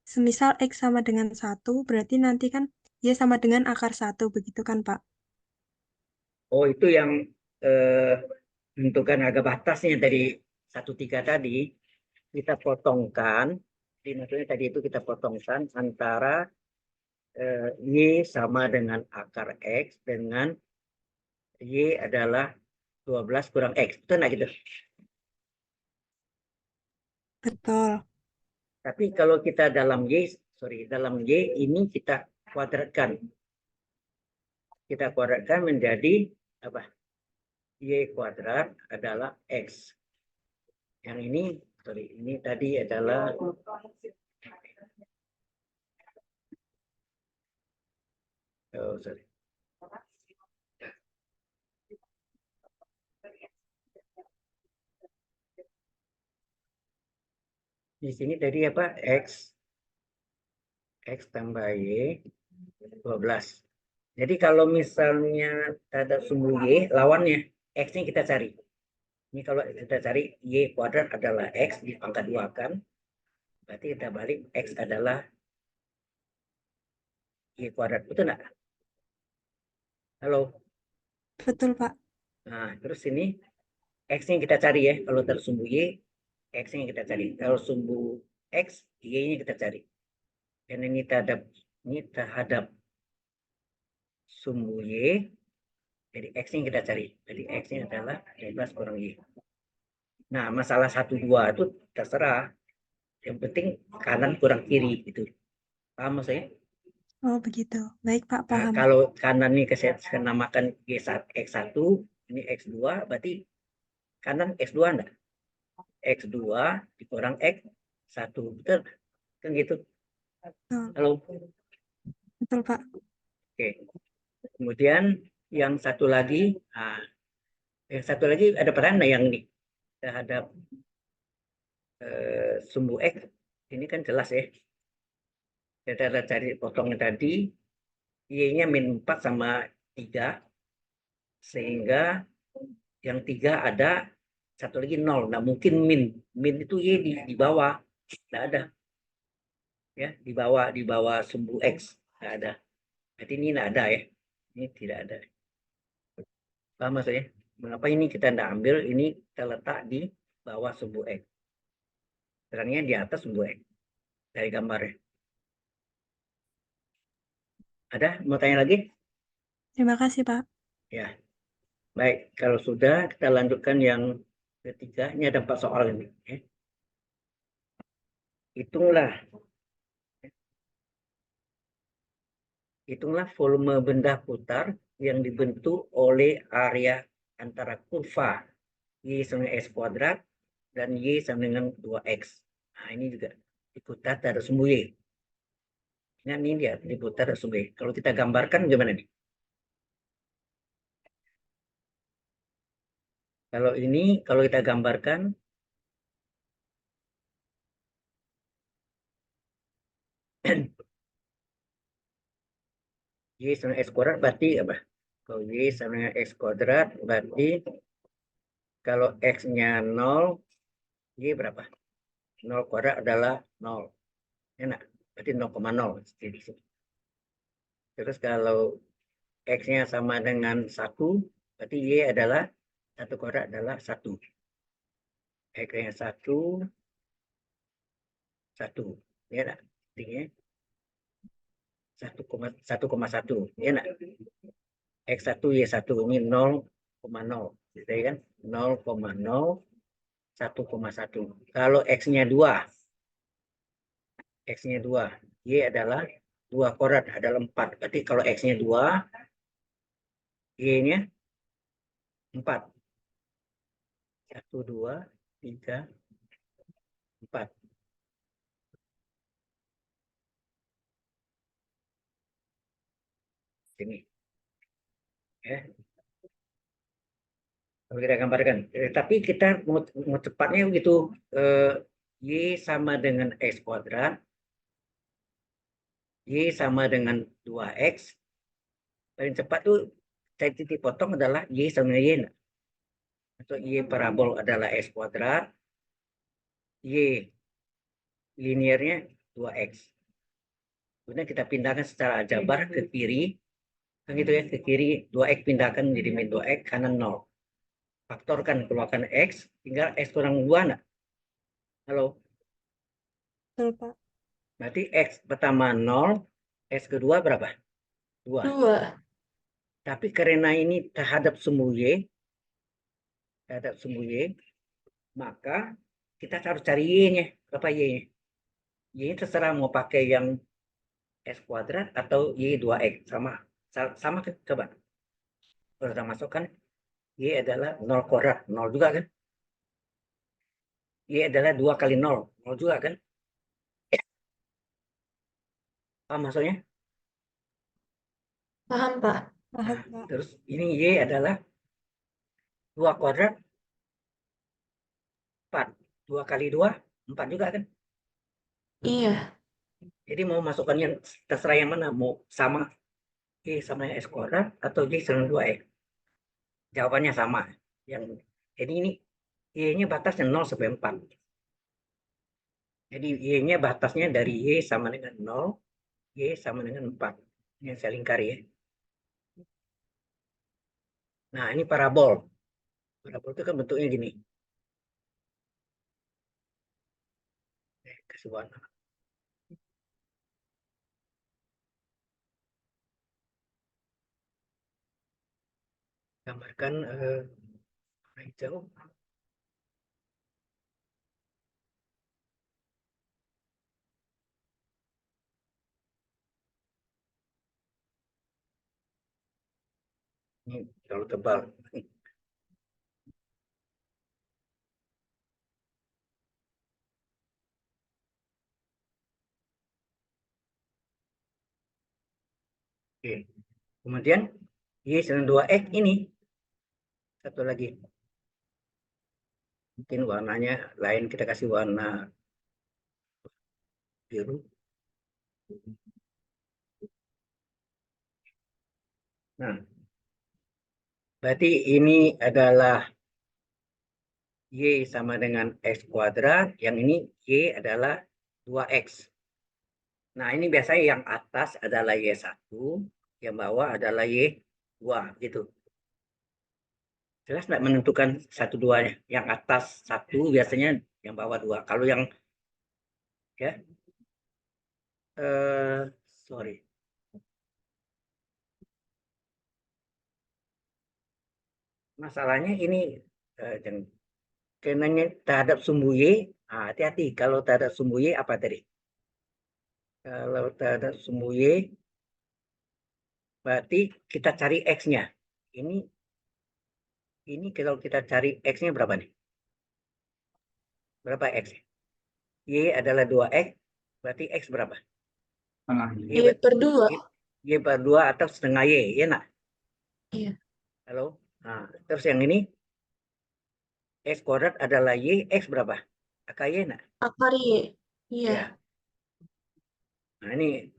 semisal X sama dengan 1, berarti nanti kan Y sama dengan akar 1, begitu kan, Pak? Oh, itu yang bentukan harga batasnya dari 1,3 tadi, kita potongkan, jadi maksudnya tadi itu kita potongkan antara Y sama dengan akar X dengan Y adalah 12 kurang X. Itu enggak gitu? Betul. Tapi kalau kita dalam dalam Y ini kita kuadratkan. Kita kuadratkan menjadi apa? Y kuadrat adalah X. Yang ini tadi adalah di sini tadi apa? X tambah Y 12. Jadi kalau misalnya ada sumbu Y, lawannya X-nya kita cari. Ini kalau kita cari Y kuadrat adalah X dipangkat 2 kan. Berarti kita balik X adalah Y kuadrat. Betul enggak? Halo? Betul, Pak. Nah, terus ini X-nya kita cari ya. Kalau tersumbu Y, X-nya kita cari. Kalau sumbu X, Y-nya kita cari. Dan ini terhadap sumbu Y, jadi X-nya kita cari. Jadi X-nya adalah 12 kurang Y. Nah, masalah 1, 2 itu terserah. Yang penting kanan kurang kiri gitu. Paham maksudnya? Oh, begitu. Baik, Pak. Nah, Paham. kalau kanan ini saya namakan X1, ini X2, berarti kanan X2 enggak? X2 dikurang X1. Betul? Kan gitu. Betul. Halo? Betul, Pak. Oke. Kemudian yang satu lagi, ada pertanyaan yang ini terhadap sumbu X. Ini kan jelas ya. Kita cari potongnya tadi, Y-nya min 4 sama 3, sehingga yang 3 ada, satu lagi 0. Nah, mungkin min itu Y di bawah. Tidak ada. Ya, di bawah sumbu X. Nggak ada. Berarti ini nggak ada ya. Ini tidak ada. Paham maksudnya? Mengapa ini kita tidak ambil, ini kita letak di bawah sumbu X. Terangnya di atas sumbu X. Dari gambarnya. Ada? Mau tanya lagi? Terima kasih, Pak. Ya. Baik, kalau sudah kita lanjutkan yang ketiga. Ini ada 4 soal ini. Ya. Hitunglah volume benda putar yang dibentuk oleh area antara kurva Y sama dengan X kuadrat dan Y sama dengan 2X. Nah, ini juga diputar dari sumbu Y. Nah, ini dia diputar dari sumbu Y. Kalau kita gambarkan gimana nih? Kalau ini, kalau kita gambarkan, Y sama X kuadrat berarti apa? Kalau Y sama dengan X kuadrat berarti kalau X-nya 0, Y berapa? 0 kuadrat adalah 0. Enak, berarti 0,0. Terus kalau X-nya sama dengan 1, berarti Y adalah 1 kuadrat adalah 1. X-nya 1, 1. Ya enggak? Artinya 1,1. Ya enggak? X1, Y1 ini 0,0. Jadi kan 0,0, 1,1. Kalau X-nya 2, X-nya 2, Y adalah 2 kuadrat adalah 4. Berarti kalau X-nya 2, Y-nya 4. 1, 2, 3, 4. Ini. Ya. Kalau kita gambarkan. Tapi kita mau cepatnya begitu. Y sama dengan X kuadrat. Y sama dengan 2X. Paling cepat tuh saya titik potong adalah Y sama Y. Untuk Y parabol adalah X kuadrat. Y linearnya 2X. Kemudian kita pindahkan secara aljabar ke kiri. Kan gitu ya, ke kiri 2X pindahkan menjadi min 2X, kanan 0. Faktorkan, keluarkan X, tinggal X kurang 2 enggak? Halo? Betul, Pak. Berarti X pertama 0, X kedua berapa? 2. 2. Tapi karena ini terhadap sumbu Y, maka kita harus cari Y-nya. Berapa Y-nya? Y terserah mau pakai yang X kuadrat atau Y 2X. Sama kan? Coba. Kalau kita masukkan, Y adalah 0 kuadrat. 0 juga kan? Y adalah 2 kali 0. 0 juga kan? Apa maksudnya? Paham, Pak? Paham, Pak. Terus ini Y adalah 2 kuadrat 4. 2 kali 2, 4 juga kan? Iya. Jadi mau masukkan yang terserah yang mana? Mau sama Y sama X kuadrat atau Y sama 2X? Jawabannya sama. Jadi ini Y-nya batasnya 0 sampai 4. Jadi Y-nya batasnya dari Y sama dengan 0, Y sama dengan 4. Ini yang saya lingkari ya. Nah, ini parabol. Parabol itu kan bentuknya gini. Kasih warna. Gambarkan warna hijau. Ini terlalu tebal. Oke. Kemudian Y sama 2X ini. Satu lagi. Mungkin warnanya lain, kita kasih warna biru. Nah, berarti ini adalah Y sama dengan X kuadrat. Yang ini Y adalah 2X. Nah, ini biasanya yang atas adalah Y1, yang bawah adalah Y2 gitu. Jelas nggak menentukan 1-2-nya? Yang atas 1 biasanya yang bawah 2. Kalau yang ya sorry. Masalahnya ini kenanya terhadap sumbu Y, hati-hati kalau terhadap sumbu Y apa tadi? Kalau terhadap sumbu Y berarti kita cari X-nya. Ini kalau kita cari X-nya berapa nih? Berapa X? Y adalah 2X, berarti X berapa? Tengah. Y, Y per 2. Y per 2 atau setengah Y, ya nak? Iya. Halo? Nah, terus yang ini, X kuadrat adalah Y, X berapa? Akar Y nak? Akar Y. Iya. Ya. Nah, ini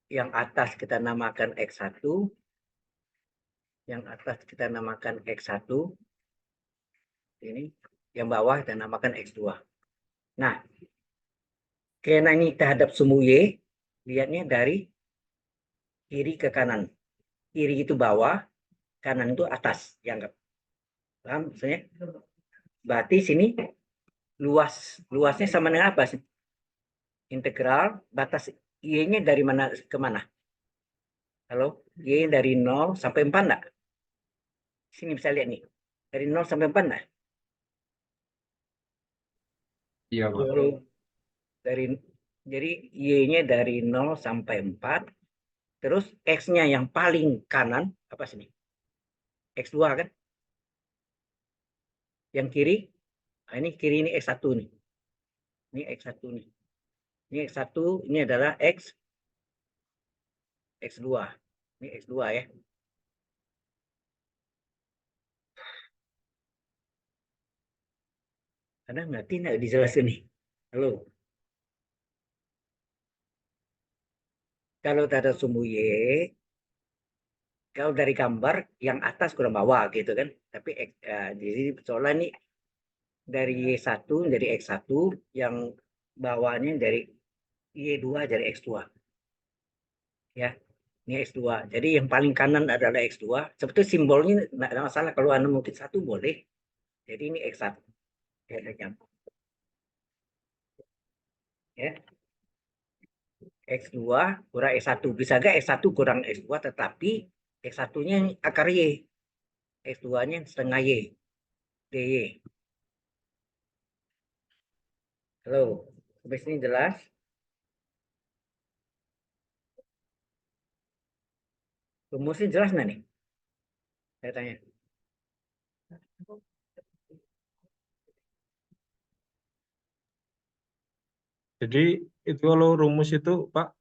yang atas kita namakan X1, yang atas kita namakan X1, ini yang bawah kita namakan X2. Nah, karena ini terhadap sumbu Y, lihatnya dari kiri ke kanan. Kiri itu bawah, kanan itu atas. Dianggap. Paham maksudnya? Berarti sini luasnya sama dengan apa sih? Integral batas Y-nya dari mana ke mana? Halo? Y dari 0 sampai 4 enggak? Sini bisa lihat nih. Dari 0 sampai 4 enggak? Iya, Pak. Dari jadi Y-nya dari 0 sampai 4. Terus X-nya yang paling kanan apa sini? X2 kan? Yang kiri, nah ini kiri ini X1 nih. Ini X1 nih. Ini X1, ini adalah X2. Ini X2 ya. Karena nanti nggak dijelasin nih. Halo. Kalau ada sumbu Y, kalau dari gambar yang atas kurang bawah gitu kan. Tapi jadi soalnya ini dari Y1 dari X1, yang bawahnya dari Y2 dari X2. Ya, ini X2. Jadi yang paling kanan adalah X2. Sebetulnya simbolnya nggak ada masalah. Kalau Anda mungkin 1 boleh. Jadi ini X1. Ya. X2 kurang X1. Bisa nggak X1 kurang X2, tetapi X1-nya akar Y. X2-nya setengah Y. DY. Halo, sampai sini jelas? Rumusnya jelas nggak nih? Saya tanya. Jadi itu kalau rumus itu Pak,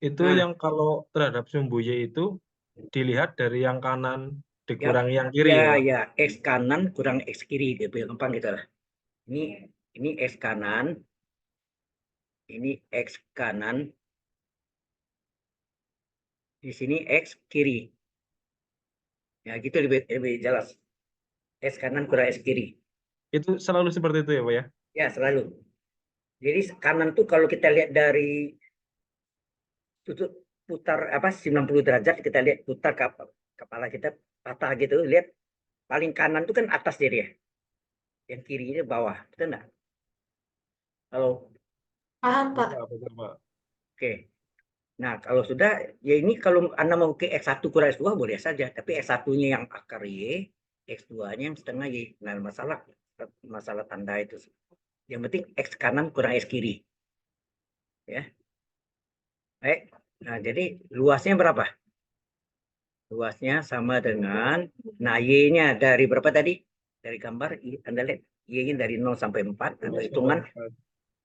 itu Nah. yang kalau terhadap sumbu Y itu dilihat dari yang kanan dikurangi yang kiri Ya, ya, Pak? ya, X kanan kurang X kiri, gitu, gampang gitu lah. Ini X kanan, ini X kanan, di sini X kiri. Ya, gitu lebih jelas. X kanan kurang X kiri. Itu selalu seperti itu ya, Pak ya? Ya, selalu. Jadi kanan tuh kalau kita lihat dari tutup putar 90 derajat, kita lihat putar kepala kita patah gitu, lihat paling kanan tuh kan atas jadi ya. Yang kirinya bawah, betul enggak? Halo. Paham, Pak. Betul, Pak. Oke. Nah, kalau sudah, ya ini kalau Anda mau ke X1 kurang X2 boleh saja. Tapi X1-nya yang akar Y, X2-nya yang setengah Y. Nah, masalah tanda itu. Yang penting X kanan kurang X kiri. Ya. Baik. Nah, jadi luasnya berapa? Luasnya sama dengan, nah Y-nya dari berapa tadi? Dari gambar, Anda lihat, Y-nya dari 0 sampai 4, atau hitungan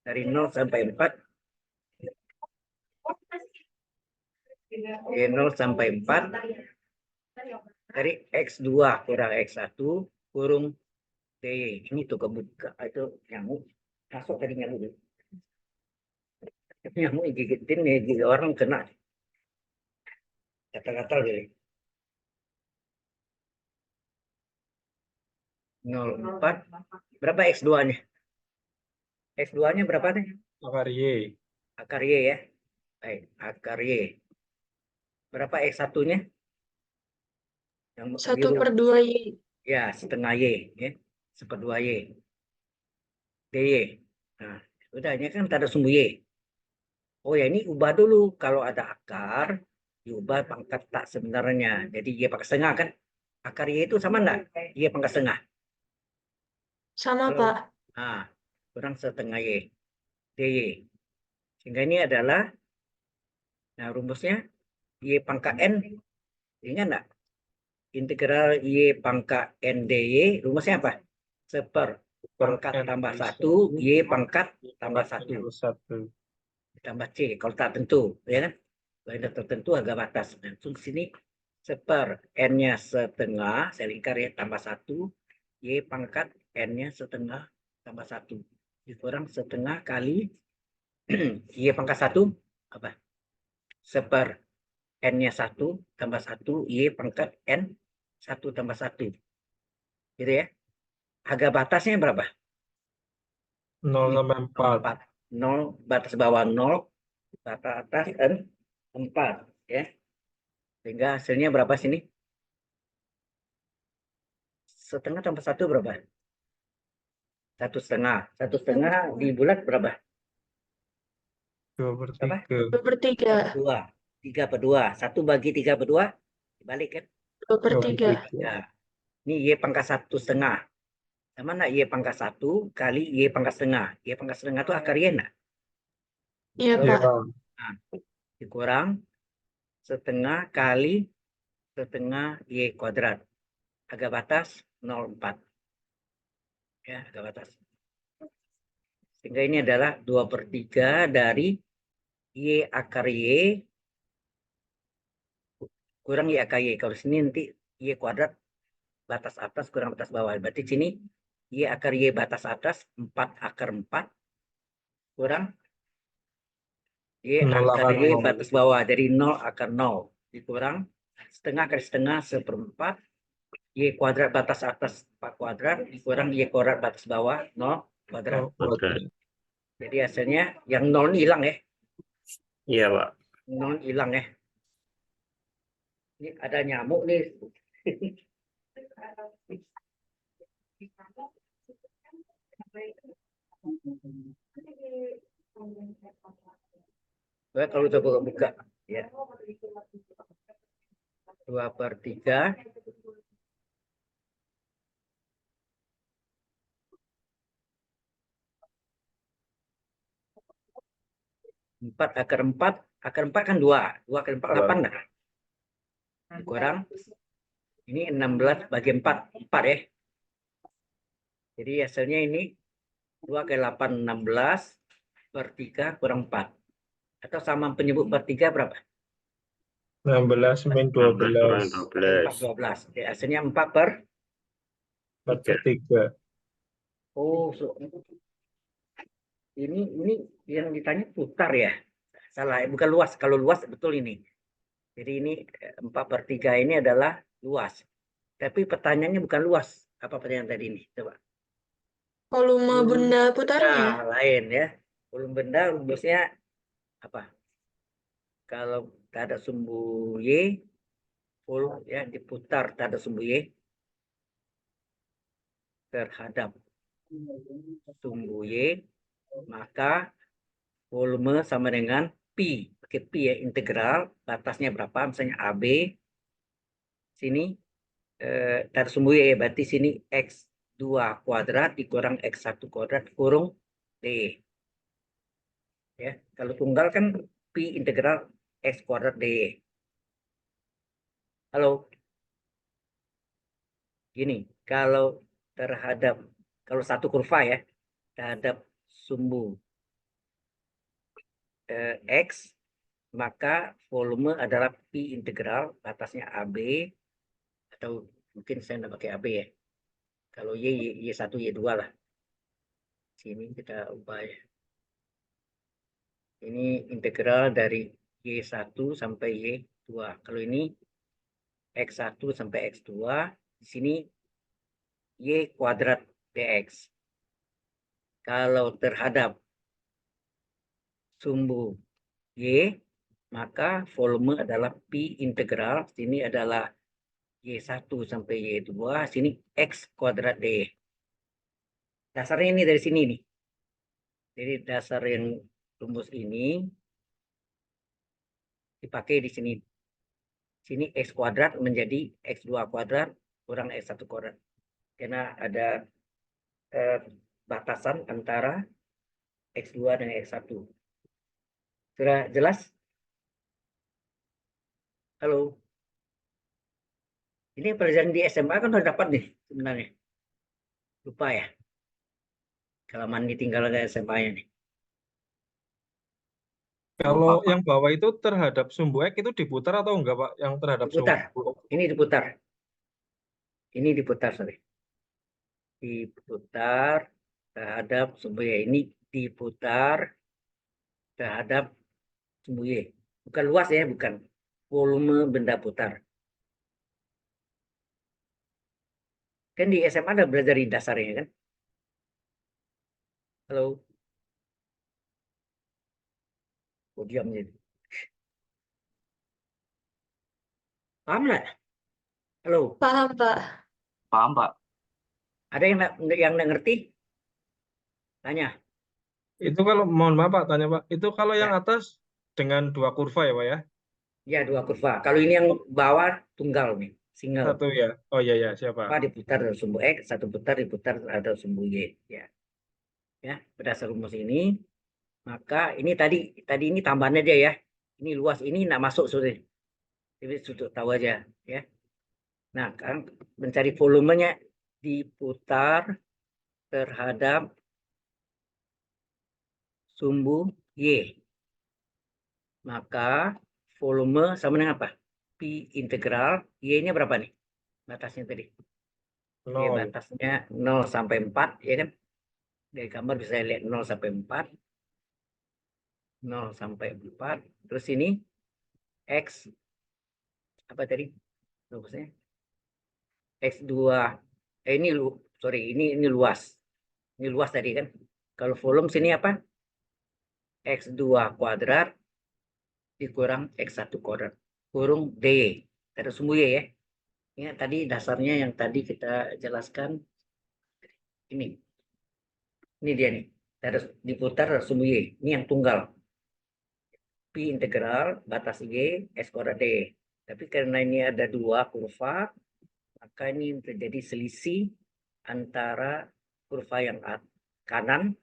dari 0 sampai 4. Y 0 sampai 4 dari X2 kurang X1 kurung DY. Ini tuh kebuka itu nyamuk masuk tadi nyamuk. Nyamuk gigitin ya, gigit orang kena. Kata-kata jadi 0,4. Berapa X2-nya? X2-nya berapa nih? Akar Y. Akar Y ya. Baik, akar Y. Berapa X1-nya? Yang 1 biru. per 2 Y. Ya, setengah Y. Ya. 1/2 Y. DY. Nah, udah, ini kan tak ada sumbu Y. Oh ya, ini ubah dulu. Kalau ada akar, diubah pangkat tak sebenarnya. Jadi Y pangkat setengah kan? Akar Y itu sama enggak? Y pangkat setengah. Sama, Kalau- Pak. Nah, kurang setengah Y. DY. Sehingga ini adalah, nah rumusnya Y pangkat N. Ingat enggak? Integral Y pangkat N DY, rumusnya apa? Pangkat N tambah plus 1, Y pangkat tambah 1. 1. Tambah C kalau tak tentu, ya kan? Kalau tidak tertentu agak batas. Nah, di sini N-nya setengah, saya lingkar ya, tambah 1, Y pangkat N-nya setengah tambah 1. Dikurang setengah kali Y pangkat 1, apa? N-nya 1 tambah 1, Y pangkat N 1 tambah 1. Gitu ya. Agak batasnya berapa? 0 sampai 4. 4. 0, batas bawah 0, batas atas 4. Ya. Sehingga hasilnya berapa sini? Setengah tambah 1 berapa? 1/2. 1/2 di bulat berapa? 2 per Apa? 3. 2 per 3. 2. 3/2. 1 bagi 3/2 dibalik kan? 2 per 2 per 3. 3. Ya. Ini Y pangkat 1/2. Sama enggak Y pangkat 1 kali Y pangkat setengah. Y pangkat setengah itu akar Y enggak? Iya, Iya. Pak. Nah, dikurang setengah kali setengah Y kuadrat. Agak batas 0,4. Ya, agak batas. Sehingga ini adalah 2 per 3 dari Y akar Y kurang Y akar Y. Kalau sini nanti Y kuadrat batas atas kurang batas bawah. Berarti sini Y akar Y batas atas 4 akar 4 kurang Y 0 akar akar Y 0. batas bawah. Dari 0 akar 0. Dikurang setengah kali setengah 1/4. Y kuadrat batas atas 4 kuadrat. Dikurang Y kuadrat batas bawah 0 kuadrat. 0 kuadrat. Jadi hasilnya yang 0 ini hilang ya. Iya, Pak. 0 hilang ya. Ini ada nyamuk nih. Nah, kalau kita buka ya. 2 per 3. Empat akar 4. Akar 4 kan 2. 2 kali 4 8 dah. Kurang. Ini 16 bagi 4. 4 ya. Jadi hasilnya ini 2 kali 8 16 per 3 kurang 4. Atau sama penyebut per 3 berapa? 16 min 16 kurang 12. 4 12. Jadi hasilnya 4 per 4 per 3. Oh, ini yang ditanya putar ya. Salah, bukan luas. Kalau luas betul ini. Jadi ini 4 per 3 ini adalah luas. Tapi pertanyaannya bukan luas. Apa pertanyaan tadi ini? Coba. Volume benda putarnya. Nah, lain ya. Volume benda rumusnya apa? Kalau tak ada sumbu Y, volume ya diputar tak ada sumbu Y terhadap sumbu Y, maka volume sama dengan Pi. Pakai Pi ya, integral. Batasnya berapa? Misalnya AB. Sini tak ada sumbu Y, berarti sini X2 kuadrat dikurang X1 kuadrat kurung D. Ya, kalau tunggal kan Pi integral X kuadrat D. Halo. Gini, kalau satu kurva ya, terhadap sumbu X, maka volume adalah Pi integral, batasnya AB, atau mungkin saya tidak pakai AB ya. Kalau Y1, Y2 lah. Sini kita ubah ya. Ini integral dari Y1 sampai Y2. Kalau ini X1 sampai X2, di sini Y kuadrat DX. Kalau terhadap sumbu Y, maka volume adalah Pi integral, sini adalah Y1 sampai Y2, sini X kuadrat D. Dasarnya ini dari sini nih. Jadi dasar yang rumus ini dipakai di sini. Sini X kuadrat menjadi X2 kuadrat kurang X1 kuadrat. Karena ada batasan antara X2 dan X1. Sudah jelas? Halo? Ini pelajaran di SMA kan udah dapat nih sebenarnya. Lupa ya? Kelamaan ditinggal ke SMA-nya nih. Kalau yang bawah itu terhadap sumbu X itu diputar atau enggak, Pak? Yang terhadap Diputar. sumbu Ini diputar. Ini diputar, sorry. Diputar terhadap sumbu Y. Ini diputar terhadap sumbu Y. Bukan luas ya, bukan. Volume benda putar. Kan di SMA ada belajar di dasarnya kan? Halo? Oh, diam jadi. Paham nggak? Halo? Paham, Pak. Paham, Pak. Ada yang nggak ngerti? Tanya. itu kalau mohon maaf Pak, tanya Pak, itu kalau yang Ya. atas dengan 2 kurva ya Pak ya? Ya, 2 kurva. Kalau ini yang bawah tunggal nih, single. Satu ya. Oh iya ya, siapa? Apa diputar dari sumbu X, satu putar diputar ada sumbu Y. Ya. Ya, berdasar rumus ini, maka ini tadi ini tambahannya dia ya. Ini luas, ini nggak masuk sudah. Jadi sudah tahu aja ya. Nah, kan mencari volumenya diputar terhadap sumbu Y. Maka volume sama dengan apa? Pi integral Y-nya berapa nih? Batasnya tadi. Y 0. batasnya 0 sampai 4 ya kan? Dari gambar bisa lihat 0 sampai 4. 0 sampai 4. Terus ini X apa tadi? Rumusnya X2 ini ini luas. Ini luas tadi kan. Kalau volume sini apa? X2 kuadrat dikurang X1 kuadrat kurung D. Ada sumbu Y ya. Ingat tadi dasarnya yang tadi kita jelaskan ini. Ini dia nih. Harus diputar sumbu Y. Ini yang tunggal. Pi integral batas Y S kuadrat D. Tapi karena ini ada 2 kurva, maka ini terjadi selisih antara kurva yang kanan,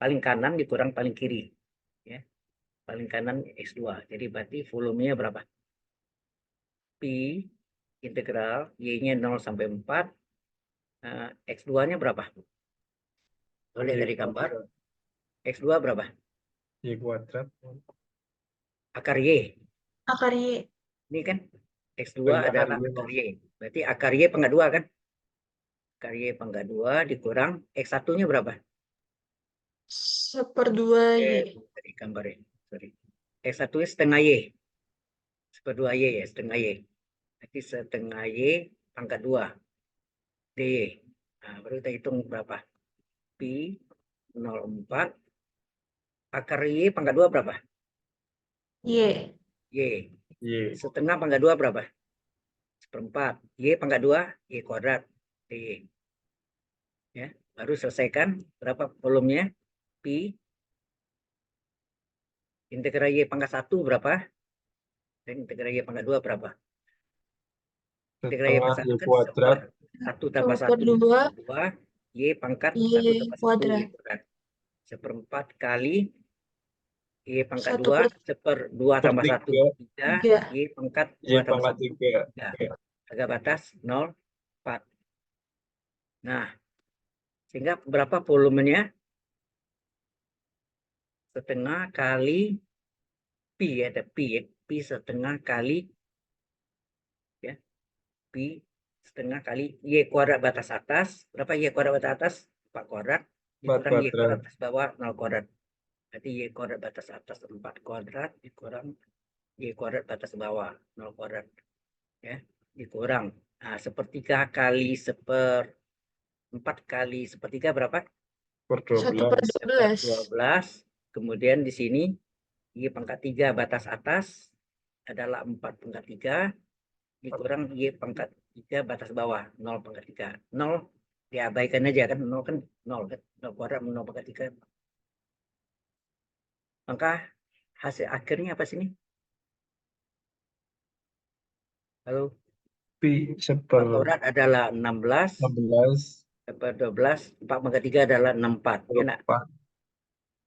paling kanan dikurang paling kiri. Ya. Paling kanan X2. Jadi berarti volumenya berapa? Pi integral Y-nya 0 sampai 4. X2-nya berapa? Boleh dari gambar. X2 berapa? Y kuadrat. Akar Y. Akar Y. Ini kan X2 Oh iya, adalah akar Y, akar Y. Berarti akar Y pangkat 2 kan? Akar Y pangkat 2 dikurang X1-nya berapa? 1/2 Y. Dari gambar ya. Sorry. X1-nya setengah Y. 1/2 Y ya, setengah Y. Berarti setengah Y pangkat 2. DY. Nah, baru kita hitung berapa? Pi 0,4. Akar Y pangkat 2 berapa? Y. Y. Y. Setengah pangkat 2 berapa? 1/4. Y pangkat 2, Y kuadrat. DY. Ya, baru selesaikan berapa volumenya? Pi integral Y pangkat 1 berapa? Dan integral Y pangkat 2 berapa? Integral Y Setengah pangkat Y 1 kan kuadrat. 1 tambah 1 1/2 2 Y pangkat Y 1 tambah 1 kuadrat. Y kuadrat. 1/4 kali Y pangkat 2 1/2 1/2 tambah 1 3 3. Y pangkat Y 2 tambah pangkat 1 3. 3. Harga batas 0, 4. Nah, sehingga berapa volumenya? Setengah kali Pi ya, ada Pi ya. Pi setengah kali ya. Pi setengah kali Y kuadrat batas atas. Berapa Y kuadrat batas atas? 4 kuadrat. 4 Dikurang Y kuadrat kuadrat. batas bawah 0 kuadrat. Berarti Y kuadrat batas atas 4 kuadrat dikurang Y kuadrat batas bawah 0 kuadrat. Ya, dikurang. Nah, 1/3 kali 4 kali 1/3 berapa? Per 12. 1/12. 12. Kemudian di sini Y pangkat 3 batas atas adalah 4/3 dikurang Y pangkat 3 batas bawah 0/3. 0 diabaikan aja kan, 0 kan 0 kan, 0 kuadrat 0/3. Maka hasil akhirnya apa sih ini? Halo, Pi 4 kuadrat adalah 16, 16 dapat 12, 4/3 adalah 64. Ya, nak? Pak.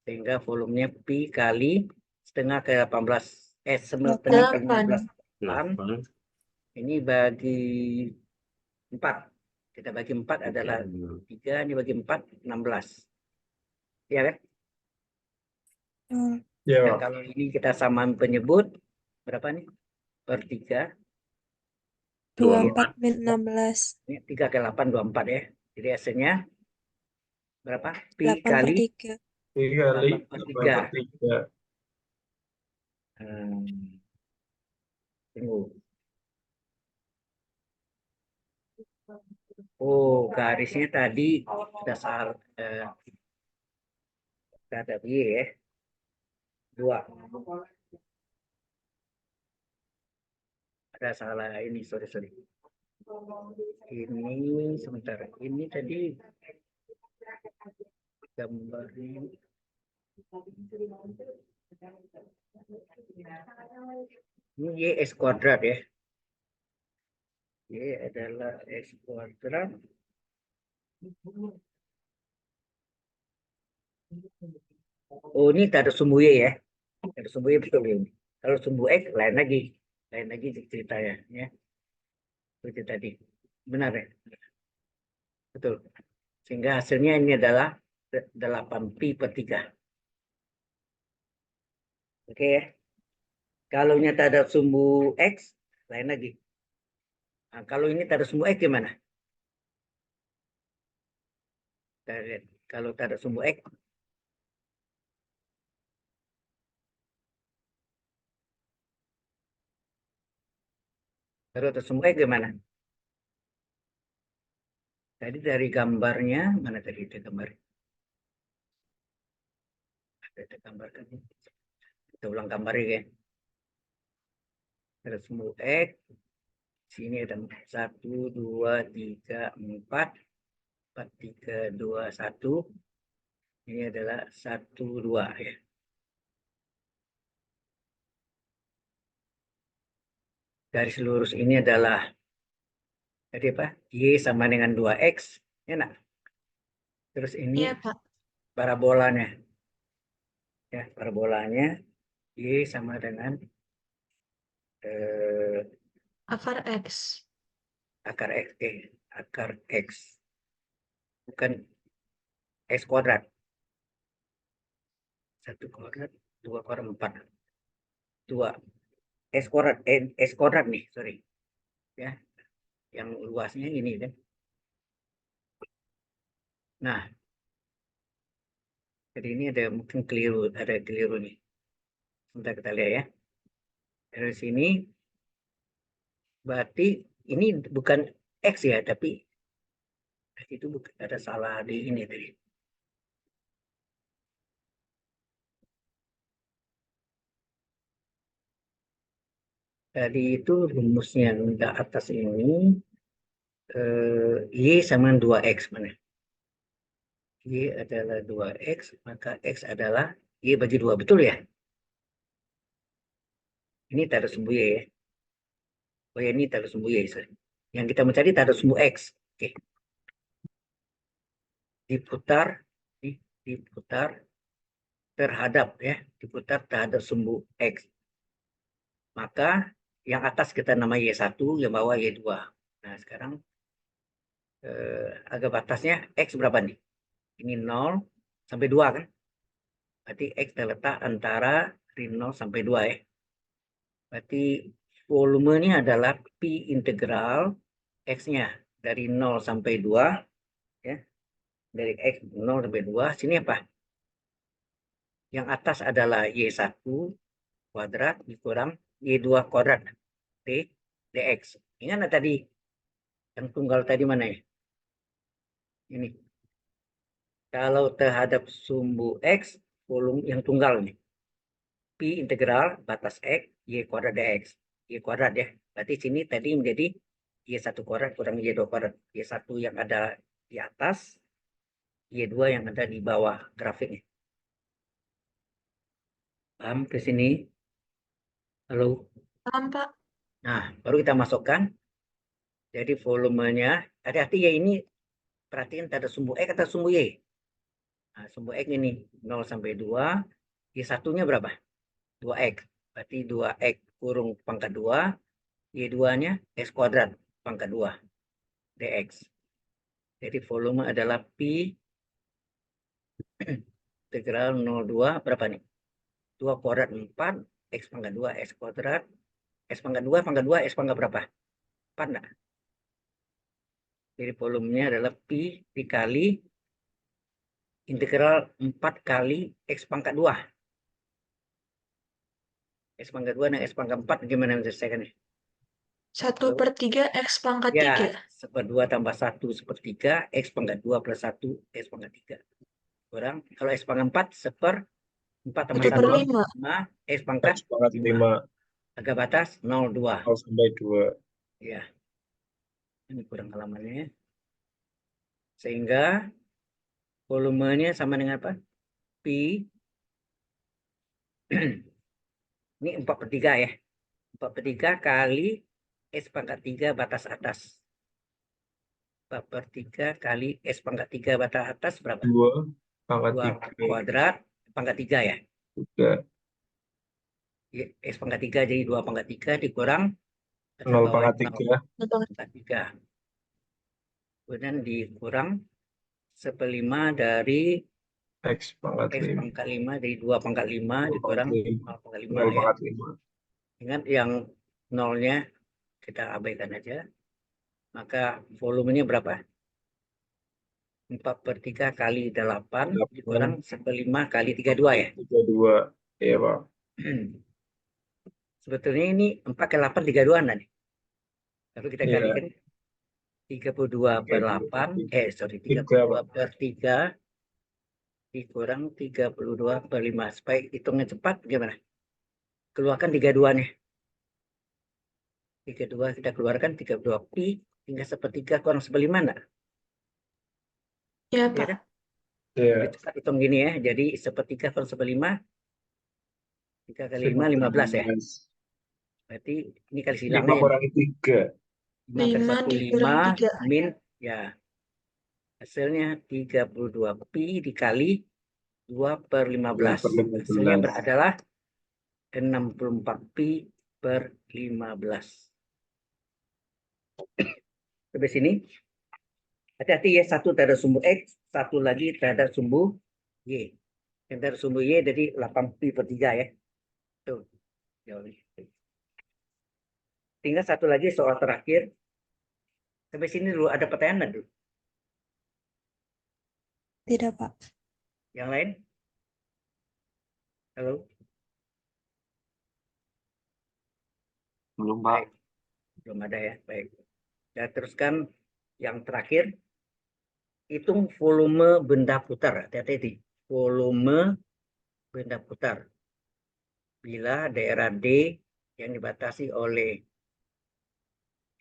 Sehingga volumenya pi kali setengah ke 18. Setengah ke 8. 15. Nah, Ini bagi 4. Kita bagi 4 adalah 3, ini bagi 4, 16. Ya kan? Ya, Dan Pak. kalau ini kita samaan penyebut, berapa nih? Per 3. 24 min 16. Ini 3 ke 8, 24 ya. Jadi hasilnya berapa? Pi 8/3. Pi kali 8/3. 8/3. Tunggu. Oh, garisnya tadi sudah salah. Ada Y ya. 2. Ada salah ini, sorry. Ini sebentar. Ini tadi gambarnya. Ini Y S kuadrat ya. Y adalah S kuadrat. Oh, ini tak ada sumbu Y ya. Tak ada sumbu Y betul ini. Kalau sumbu X lain lagi ceritanya ya. Seperti tadi. Benar ya? Betul. Sehingga hasilnya ini adalah 8pi/3. Oke ya. Kalau ini tak ada sumbu X, lain lagi. Nah, kalau ini tak ada sumbu X gimana? Kita lihat. Kalau tak ada sumbu X, kalau tak ada sumbu X gimana? Tadi dari gambarnya, mana tadi itu gambar? Kita gambarkan. Kita ulang gambarnya ya. Ada sumbu X. Sini ada 1, 2, 3, 4. 4, 3, 2, 1. Ini adalah 1, 2 ya. Garis lurus ini adalah tadi apa? Y sama dengan 2X. Ya, nak? Terus ini Iya, Pak. parabolanya. Ya, parabolanya Y sama dengan Akar X. akar X. Akar X. Bukan X kuadrat. 1 kuadrat, 2 kuadrat, 4. 2. X kuadrat nih, sorry. Ya, yang luasnya ini kan. Nah, jadi ini ada mungkin keliru nih. Sebentar kita lihat ya. Dari sini berarti ini bukan X ya, tapi itu ada salah di ini tadi. Tadi itu rumusnya yang di atas ini Y sama 2X mana? Y adalah 2X, maka X adalah Y bagi 2, betul ya? Ini tak ada sumbu Y ya. Oh ya, ini tak ada sumbu Y. Sorry. Yang kita mencari tak ada sumbu X. Oke. Diputar terhadap ya, diputar terhadap sumbu X. Maka yang atas kita nama Y1, yang bawah Y2. Nah, sekarang agak batasnya X berapa nih? Ini 0 sampai 2 kan? Berarti X terletak antara 0 sampai 2 ya. Berarti volumenya adalah Pi integral X-nya dari 0 sampai 2 ya. Dari X 0 sampai 2, sini apa? Yang atas adalah Y1 kuadrat dikurang Y2 kuadrat dx. Ingat tadi yang tunggal tadi mana ya? Ini. Kalau terhadap sumbu X, volume yang tunggal nih. Pi integral batas X, Y kuadrat dx. Y kuadrat ya. Berarti sini tadi menjadi Y1 kuadrat kurang Y2 kuadrat. Y1 yang ada di atas, Y2 yang ada di bawah grafiknya. Paham ke sini? Halo? Paham, Pak? Nah, baru kita masukkan. Jadi volumenya, hati-hati ya ini, perhatikan ada sumbu X atau sumbu Y. Nah, sumbu X ini 0 sampai 2, Y1-nya berapa? 2X. Berarti 2X kurung pangkat 2, Y2-nya X kuadrat pangkat 2, dx. Jadi volume adalah Pi integral 0,2 berapa nih? 2 kuadrat 4, X pangkat 2, X kuadrat, X pangkat 2, X pangkat berapa? 4 enggak? Jadi volumenya adalah Pi dikali integral 4 kali X pangkat 2. X pangkat 2 dan X pangkat 4 gimana menyelesaikannya? 1/3 X pangkat Ya, 3. 1/2 tambah 1/3, X pangkat 2 plus 1, X pangkat 3. Kurang, kalau X pangkat 4, 1/4 tambah 1, 1/5. 5, X pangkat X pangkat 5. 5, Agak batas 0,2. 0 sampai 2. Ya, ini kurang halamannya ya. Sehingga volumenya sama dengan apa? Pi. Ini 4/3 ya. 4/3 kali S pangkat 3 batas atas. 4/3 kali S pangkat 3 batas atas berapa? 2 pangkat 2 3. kuadrat pangkat 3 ya. 3. S pangkat 3 jadi 2 pangkat 3 dikurang 0 pangkat 3. 0 pangkat 3. Kemudian dikurang 1/5 dari X pangkat X 5. pangkat 5 dari 2 pangkat 5 dikurang 0 pangkat 5 0 ya. pangkat 5. Ingat yang nolnya kita abaikan aja. Maka volumenya berapa? 4/3 kali 8 dikurang 1/5 kali 32 ya. 32. Iya, Pak. Sebetulnya ini 4 kali 8 32 nih. Lalu kita Iya. kalikan 32/8. 32/3 dikurang 32/5. Supaya hitungnya cepat gimana? Keluarkan 32-nya. 32 kita keluarkan 32 pi hingga 1/3 kurang 1/5 enggak? Ya, Iya Pak. kan? Iya. Lebih cepat hitung gini ya. Jadi 1/3 kurang 1/5. 3 kali 5 15 ya. Berarti ini kali 5 silangnya kurangi 3. 5 kali 5 1 dikurang 5 3. min ya. Hasilnya 32 pi dikali 2/15. 2/15. Hasilnya adalah 64 pi per 15. Sampai sini. Hati-hati ya, satu terhadap sumbu X, satu lagi terhadap sumbu Y. Yang terhadap sumbu Y jadi 8 pi per 3 ya. Tuh. Tinggal satu lagi soal terakhir. Sampai sini dulu ada pertanyaan dulu. Tidak, Pak. Yang lain? Halo? Belum, Pak. Baik. Belum ada ya. Baik. Saya teruskan yang terakhir. Hitung volume benda putar. Hati-hati. Volume benda putar. Bila daerah D yang dibatasi oleh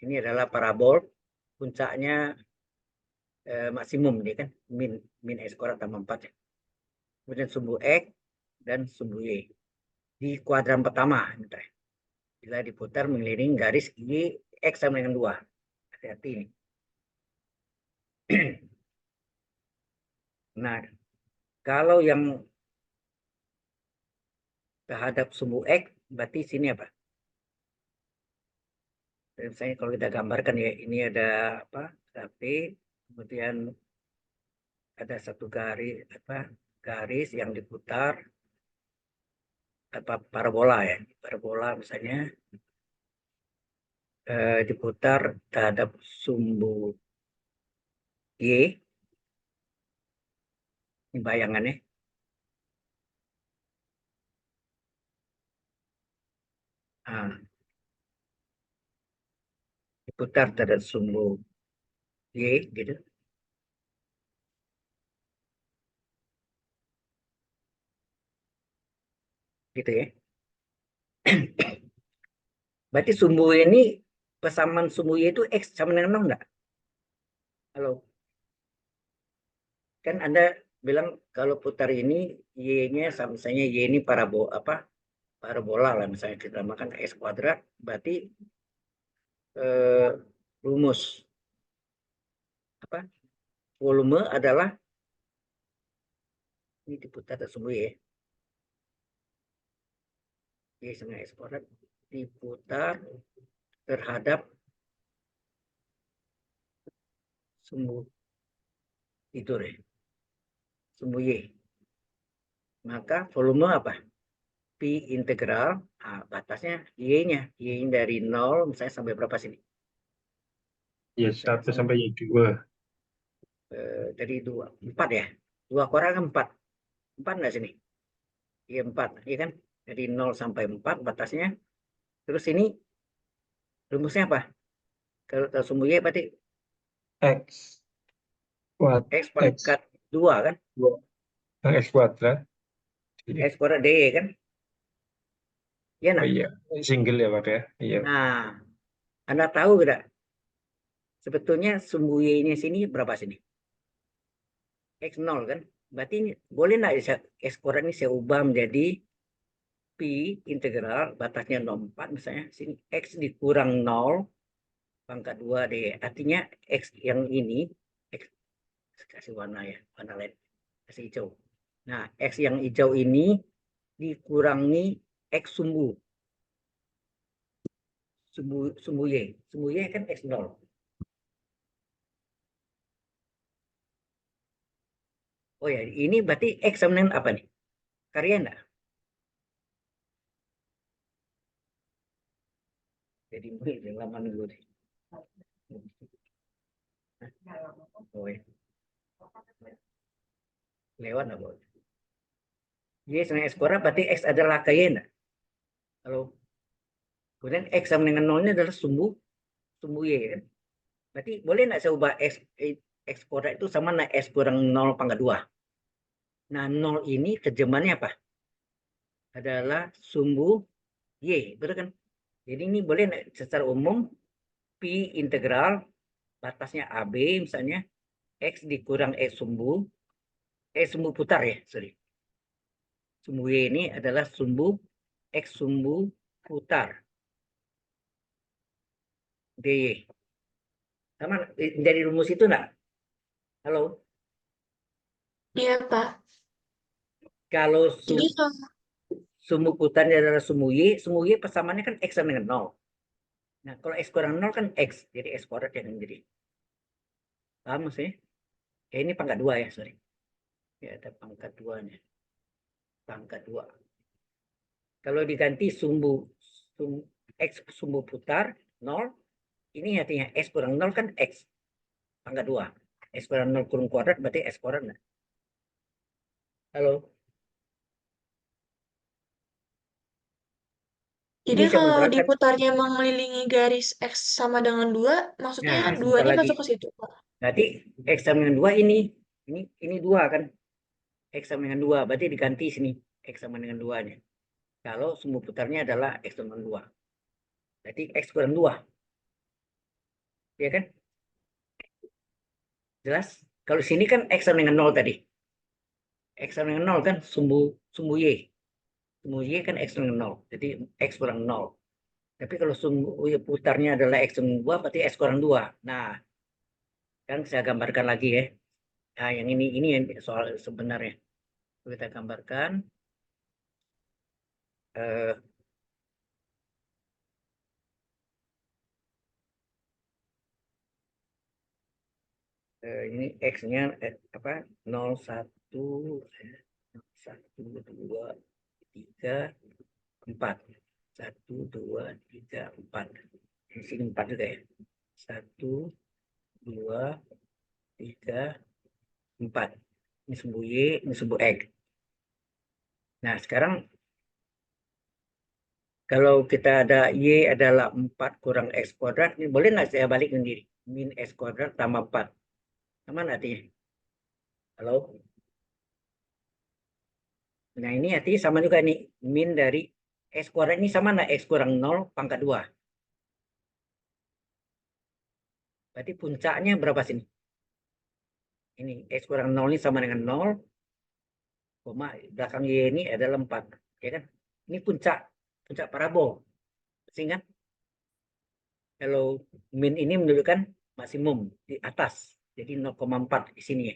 ini adalah parabol, puncaknya maksimum dia kan min x kuadrat tambah 4 ya. Kemudian sumbu X dan sumbu Y di kuadran pertama. Bila diputar mengelilingi garis Y X sama dengan 2. Hati-hati ini. Nah, kalau yang terhadap sumbu X, berarti sini apa? Dan misalnya kalau kita gambarkan ya, ini ada apa? Grafik, kemudian ada satu garis garis yang diputar apa parabola ya. Parabola misalnya diputar terhadap sumbu Y. Ini bayangannya. Nah, diputar terhadap sumbu Y gitu. Gitu ya. Berarti sumbu ini, persamaan sumbu Y itu X sama dengan 0 enggak? Halo? Kan Anda bilang kalau putar ini Y-nya sama, misalnya Y ini parabola lah, misalnya kita makan X kuadrat, berarti rumus volume adalah ini diputar sumbu Y, Y sama X kuadrat diputar terhadap sumbu itu deh, sumbu Y. Maka volume apa? Pi integral, batasnya Y-nya. Y dari 0 misalnya sampai berapa sini? Y1 sampai Y2. Dari 4 ya? 2 kurang 4. 4 nggak sini? Y4, iya kan? Dari 0 sampai 4 batasnya. Terus ini rumusnya apa? Kalau sumbu Y berarti X kuadrat. X pangkat 2 kan? X kuadrat. X kuadrat DY kan? Iya Oh nah? iya, single ya Pak ya. Iya. Nah, Anda tahu tidak? Sebetulnya sumbu Y-nya sini berapa sini? X0 kan? Berarti ini, boleh nggak X kuadrat ini saya ubah menjadi Pi integral, batasnya 0,4 misalnya. Sini X dikurang 0 pangkat 2 D. Artinya X yang ini, X, kasih warna ya, warna LED, kasih hijau. Nah, X yang hijau ini dikurangi X sumbu. Sumbu Y. Sumbu Y kan X0. Oh ya, ini berarti X sama dengan apa nih? Karya enggak? Jadi mungkin laman dulu deh. Oh ya. Lewat apa? Y sama X kuadrat berarti X adalah KY enggak? Kalau kemudian X sama dengan 0 ini adalah sumbu Y kan? Berarti boleh enggak saya ubah X kuadrat itu sama dengan X kurang 0 pangkat 2? Nah, 0 ini terjemahannya apa? Adalah sumbu Y, betul kan? Jadi ini boleh enggak secara umum Pi integral batasnya AB misalnya X dikurang X sumbu putar ya, sorry. Sumbu Y ini adalah sumbu X sumbu putar DY. Sama dari rumus itu enggak? Halo? Iya, Pak. Kalau Jadi sumbu putarnya adalah sumbu Y persamaannya kan X sama dengan 0. Nah, kalau X kurang 0 kan X, jadi X kuadrat yang jadi. Paham maksudnya? Ini pangkat 2 ya, sorry. Ya, ada pangkat 2-nya. Pangkat 2. Kalau diganti X sumbu putar 0, ini artinya X kurang 0 kan X pangkat 2. X kurang 0 kurung kuadrat berarti X kuadrat. Nah. Halo? Jadi Ini saya kalau menerangkan. diputarnya mengelilingi garis X sama dengan 2, maksudnya Nah, sebentar duanya lagi. masuk ke situ, Pak. Berarti X sama dengan 2 ini 2 kan? X sama dengan 2, berarti diganti sini X sama dengan 2-nya. Kalau sumbu putarnya adalah X sama dengan 2. Berarti X kurang 2. Ya kan? Jelas? Kalau sini kan X sama dengan 0 tadi. X sama dengan 0 kan sumbu Y. Sumbu Y kan X dengan 0. Jadi X kurang 0. Tapi kalau sumbu Y putarnya adalah X dengan 2, berarti X kurang 2. Nah, kan saya gambarkan lagi ya. Nah, yang ini yang soal sebenarnya. Kita gambarkan. Ini X-nya 0, 1, 2, 3, 4. 1, 2, 3, 4. Di sini 4 juga ya. 1, 2, 3, 4. Ini sumbu Y, ini sumbu X. Nah, sekarang kalau kita ada Y adalah 4 kurang X kuadrat, ini boleh nggak saya balik sendiri? Min X kuadrat tambah 4. Sama artinya? Halo? Nah, ini artinya sama juga nih. Min dari X kuadrat ini sama nggak? X kurang 0 pangkat 2. Berarti puncaknya berapa sini? Ini X kurang 0 ini sama dengan 0, koma belakang Y ini adalah 4. Ya kan? Ini puncak parabol. Sehingga kalau min ini menunjukkan maksimum di atas. Jadi 0,4 di sini ya.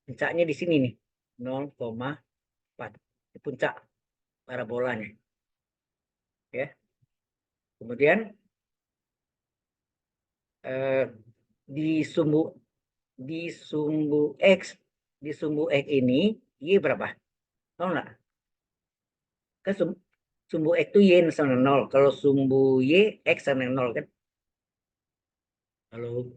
Puncaknya di sini nih. 0,4. Di puncak parabolanya. Ya. Kemudian di sumbu X ini Y berapa? Tahu nggak? Kan sumbu X itu Y sama 0. Kalau sumbu Y X sama 0 kan? Halo.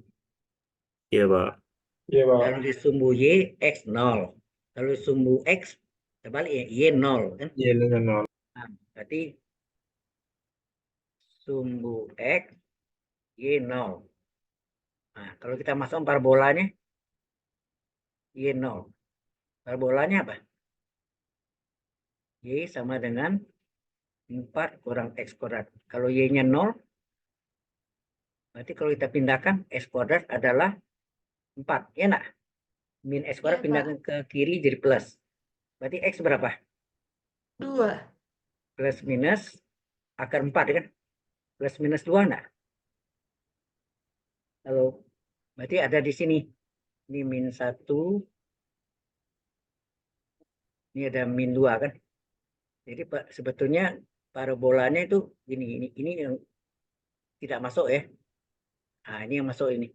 Iya, Pak. Iya, Pak. Kalau di sumbu Y X 0. Kalau di sumbu X terbalik ya Y 0 kan? Iya, dengan 0. Nah, berarti sumbu X Y 0. Nah, kalau kita masuk parabolanya Y 0. Parabolanya apa? Y sama dengan 4 kurang X kuadrat. Kalau Y-nya 0, berarti kalau kita pindahkan X kuadrat adalah 4. Ya enggak? Min X kuadrat Iya, pindahkan ke kiri jadi plus. Berarti X berapa? 2. Plus minus akar 4 kan? Plus minus 2 enggak? Halo. Berarti ada di sini. Ini min 1. Ini ada min 2 kan? Jadi sebetulnya parabolanya itu ini yang tidak masuk ya. Nah, ini yang masuk ini.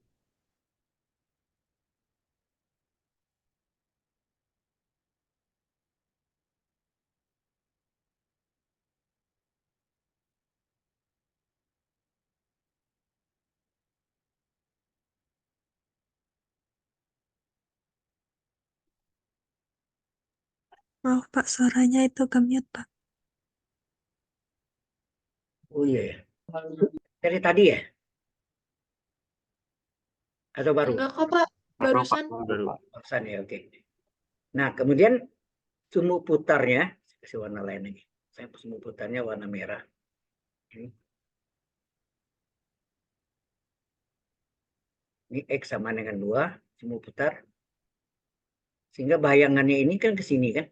Maaf Pak, suaranya itu gemute Pak. Oh iya ya. Dari tadi ya? Atau baru? Enggak kok, Pak. Barusan. Baru. Barusan ya, oke. Nah, kemudian sumbu putarnya, saya kasih warna lain lagi. Saya sumbu putarnya warna merah. Ini X sama dengan 2, sumbu putar. Sehingga bayangannya ini kan ke sini kan.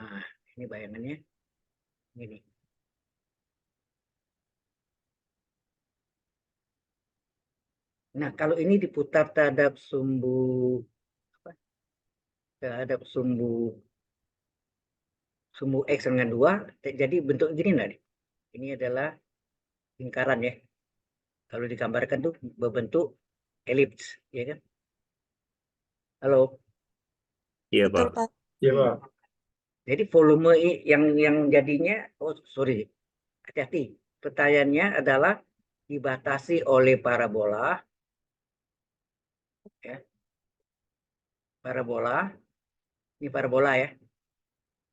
Nah, ini bayangannya. Ini. Nah, kalau ini diputar terhadap sumbu X dengan 2, jadi bentuk gini nggak? Ini adalah lingkaran ya. Kalau digambarkan tuh berbentuk elips, ya kan? Halo. Iya, Betul Pak. Pak. Iya, Pak. Jadi volume yang jadinya, oh sorry, hati-hati. Pertanyaannya adalah dibatasi oleh parabola, ya. Parabola, ini parabola ya.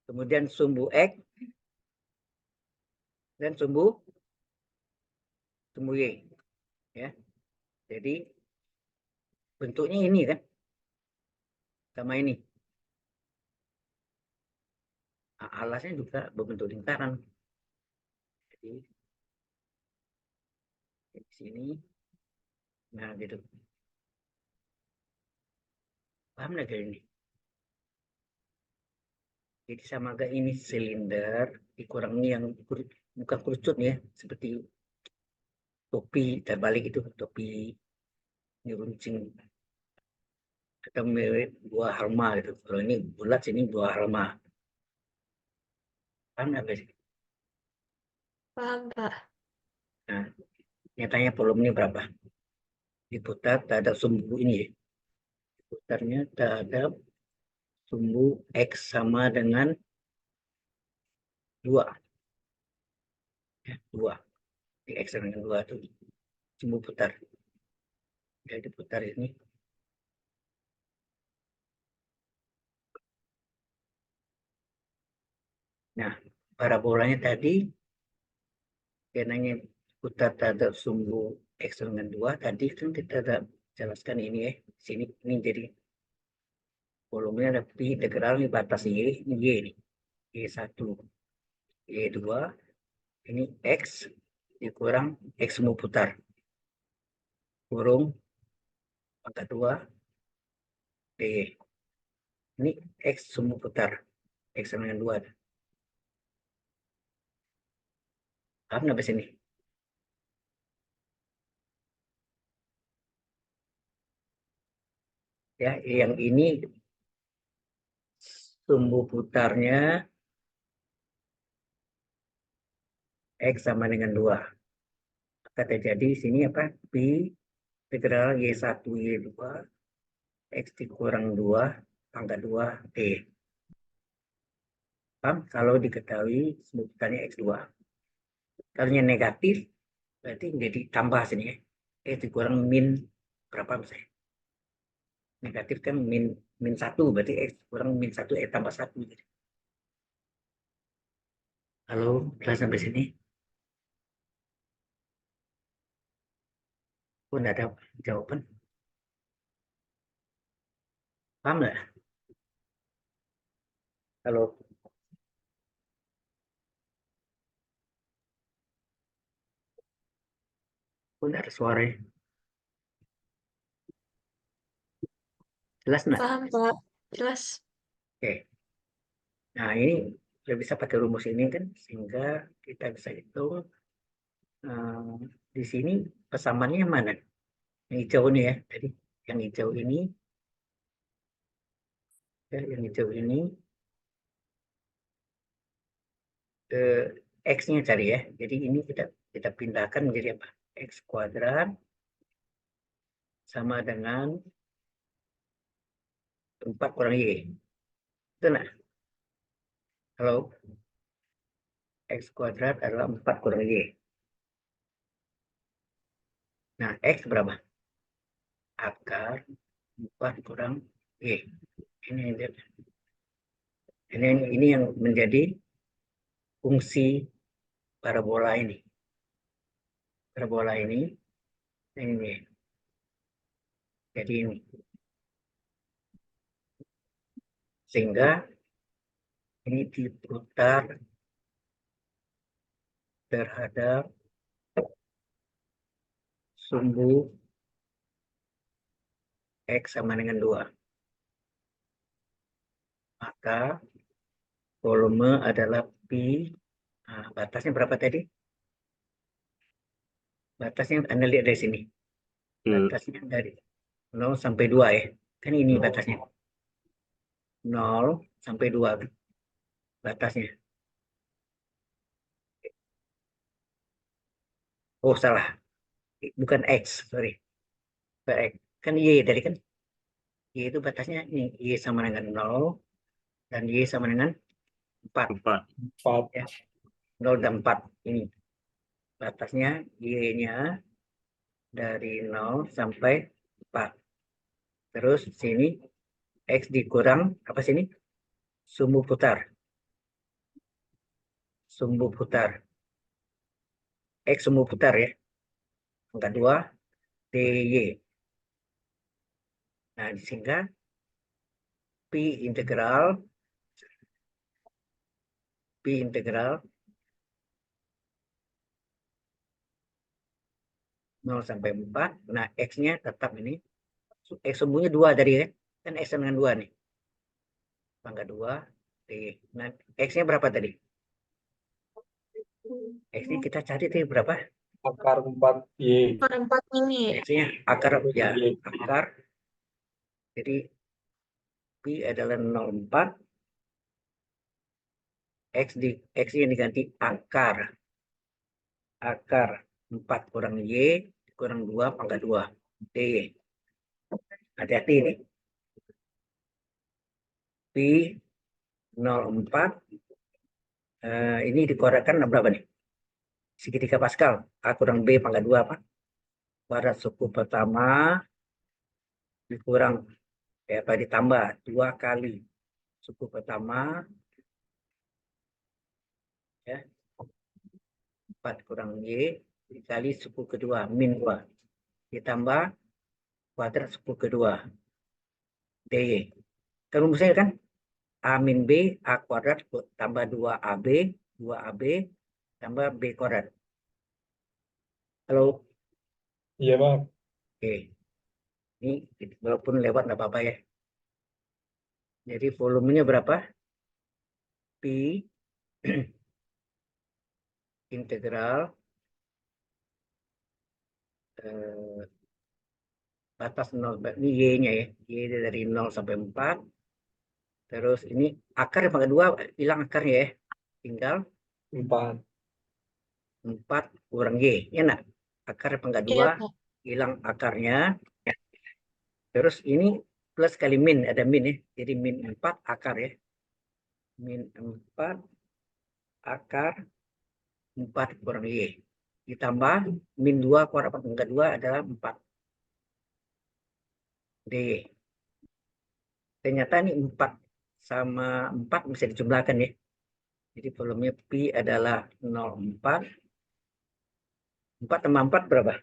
Kemudian sumbu X dan sumbu Y, ya. Jadi bentuknya ini kan, sama ini. Nah, alasnya juga berbentuk lingkaran. Jadi di sini, nah gitu. Paham nggak kayak ini? Jadi sama agak ini silinder, dikurangi yang bukan kerucut ya, seperti topi terbalik itu, topi runcing atau mirip buah halma gitu. Kalau ini bulat, sini buah halma. Paham nggak guys? Paham, Pak. Nah, nyatanya volumenya berapa? Diputar terhadap sumbu ini ya. Diputarnya terhadap sumbu X sama dengan 2. Ya, 2. Di X sama dengan 2 itu sumbu putar. Jadi diputar ini. Nah, parabolanya tadi karena putar terhadap sumbu X dengan 2, tadi kan kita ada jelaskan ini ya. Sini ini jadi volumenya ada pi integral ini batas y, ini y nih. Y1, Y2, ini X dikurang X semua putar. Kurung pangkat 2, DY. Ini X semua putar. X sama dengan 2. Paham nggak sini? Ya, yang ini sumbu putarnya X sama dengan 2. Maka terjadi di sini apa? Pi integral Y1, Y2, X dikurang 2, pangkat 2, D. Paham? Kalau diketahui sumbu putarnya X2. Kalau yang negatif, berarti jadi tambah sini ya. X dikurang min berapa misalnya? Negatif kan min 1, berarti X kurang min 1, X tambah 1. Halo, jelas sampai sini? Pun ada jawaban. Paham nggak? Halo. Pun ada suara. Jelas nggak? Paham, Pak. Jelas. Oke. Nah, ini sudah bisa pakai rumus ini kan, sehingga kita bisa hitung. Di sini persamaannya mana? Yang hijau ini ya, tadi. Yang hijau ini. Ya, yang hijau ini. X-nya cari ya. Jadi ini kita pindahkan menjadi apa? X kuadrat sama dengan 4 kurang Y. Itu nah. Kalau X kuadrat adalah 4 kurang Y. Nah, X berapa? Akar 4 kurang Y. Ini yang menjadi fungsi parabola ini. Parabola ini. Jadi ini. Sehingga ini diputar terhadap sumbu X sama dengan 2. Maka volume adalah pi. Nah, batasnya berapa tadi? Batasnya Anda lihat dari sini. Batasnya dari 0 sampai 2 ya. Kan ini batasnya. 0 sampai 2 batasnya. Oh, salah. Bukan X, sorry. X. Kan Y tadi kan. Y itu batasnya ini. Y sama dengan 0 dan Y sama dengan 4. 4. Ya. 0 dan 4 ini. Batasnya Y-nya dari 0 sampai 4. Terus sini X dikurang apa sini? Sumbu putar. Sumbu putar. X sumbu putar ya. Angka 2 DY. Nah, sehingga pi integral 0 sampai 4. Nah, X-nya tetap ini. X sumbunya 2 tadi ya. Kan X dengan 2 nih. Pangkat 2 DY. Nah, X-nya berapa tadi? X-nya kita cari tadi berapa? Akar 4Y. Akar 4 ini. X-nya akar ya, Y. akar. Jadi pi adalah 0,4. X-nya diganti akar. Akar 4 kurang Y kurang 2 pangkat 2 DY. Hati-hati ini. Pi 0,4. Ini dikuadratkan berapa nih? Segitiga Pascal. A kurang B pangkat 2 apa? Kuadrat suku pertama dikurang apa ditambah 2 kali suku pertama ya 4 kurang Y dikali suku kedua min 2 ditambah kuadrat suku kedua DY. Kan rumusnya kan A min B, A kuadrat tambah 2AB, 2AB tambah B kuadrat. Halo? Iya, Pak. Oke. Ini walaupun lewat nggak apa-apa ya. Jadi volumenya berapa? Pi integral batas 0, ini Y-nya ya. Y dari 0 sampai 4. Terus ini akar yang pangkat 2 hilang akarnya ya. Tinggal 4. 4 kurang Y. Ya nak? Akar pangkat 2 Iya, Pak. hilang akarnya. Terus ini plus kali min, ada min ya. Jadi min 4 akar ya. Min 4 akar 4 kurang Y. Ditambah min 2 kuadrat pangkat 2 adalah 4. D. Ternyata ini 4 sama 4 bisa dijumlahkan ya. Jadi volumenya Pi adalah 0,4. 4 tambah 4 berapa?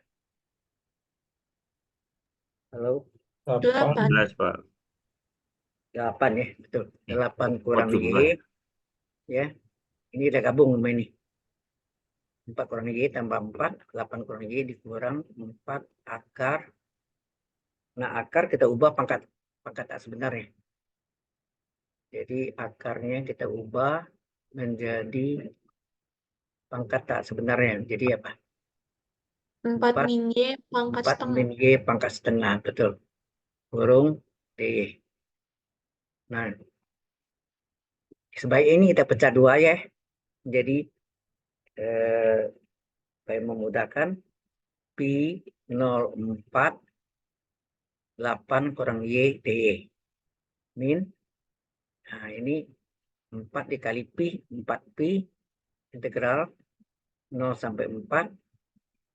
Halo? 8. 11, Pak. 8 ya, betul. 8 kurang jumlah. Y. Ya. Ini udah gabung sama ini. 4 kurang Y tambah 4. 8 kurang Y dikurang 4 akar. Nah, akar kita ubah pangkat tak sebenarnya. Jadi akarnya kita ubah menjadi pangkat tak sebenarnya. Jadi apa? 4 min Y pangkat 4 setengah. min Y pangkat setengah, betul. Kurung D. Nah, sebaik ini kita pecah 2 ya. Jadi, supaya memudahkan, Pi 0,4, 8 kurang Y D. Min, nah ini 4 dikali Pi, 4 Pi, integral 0 sampai 4,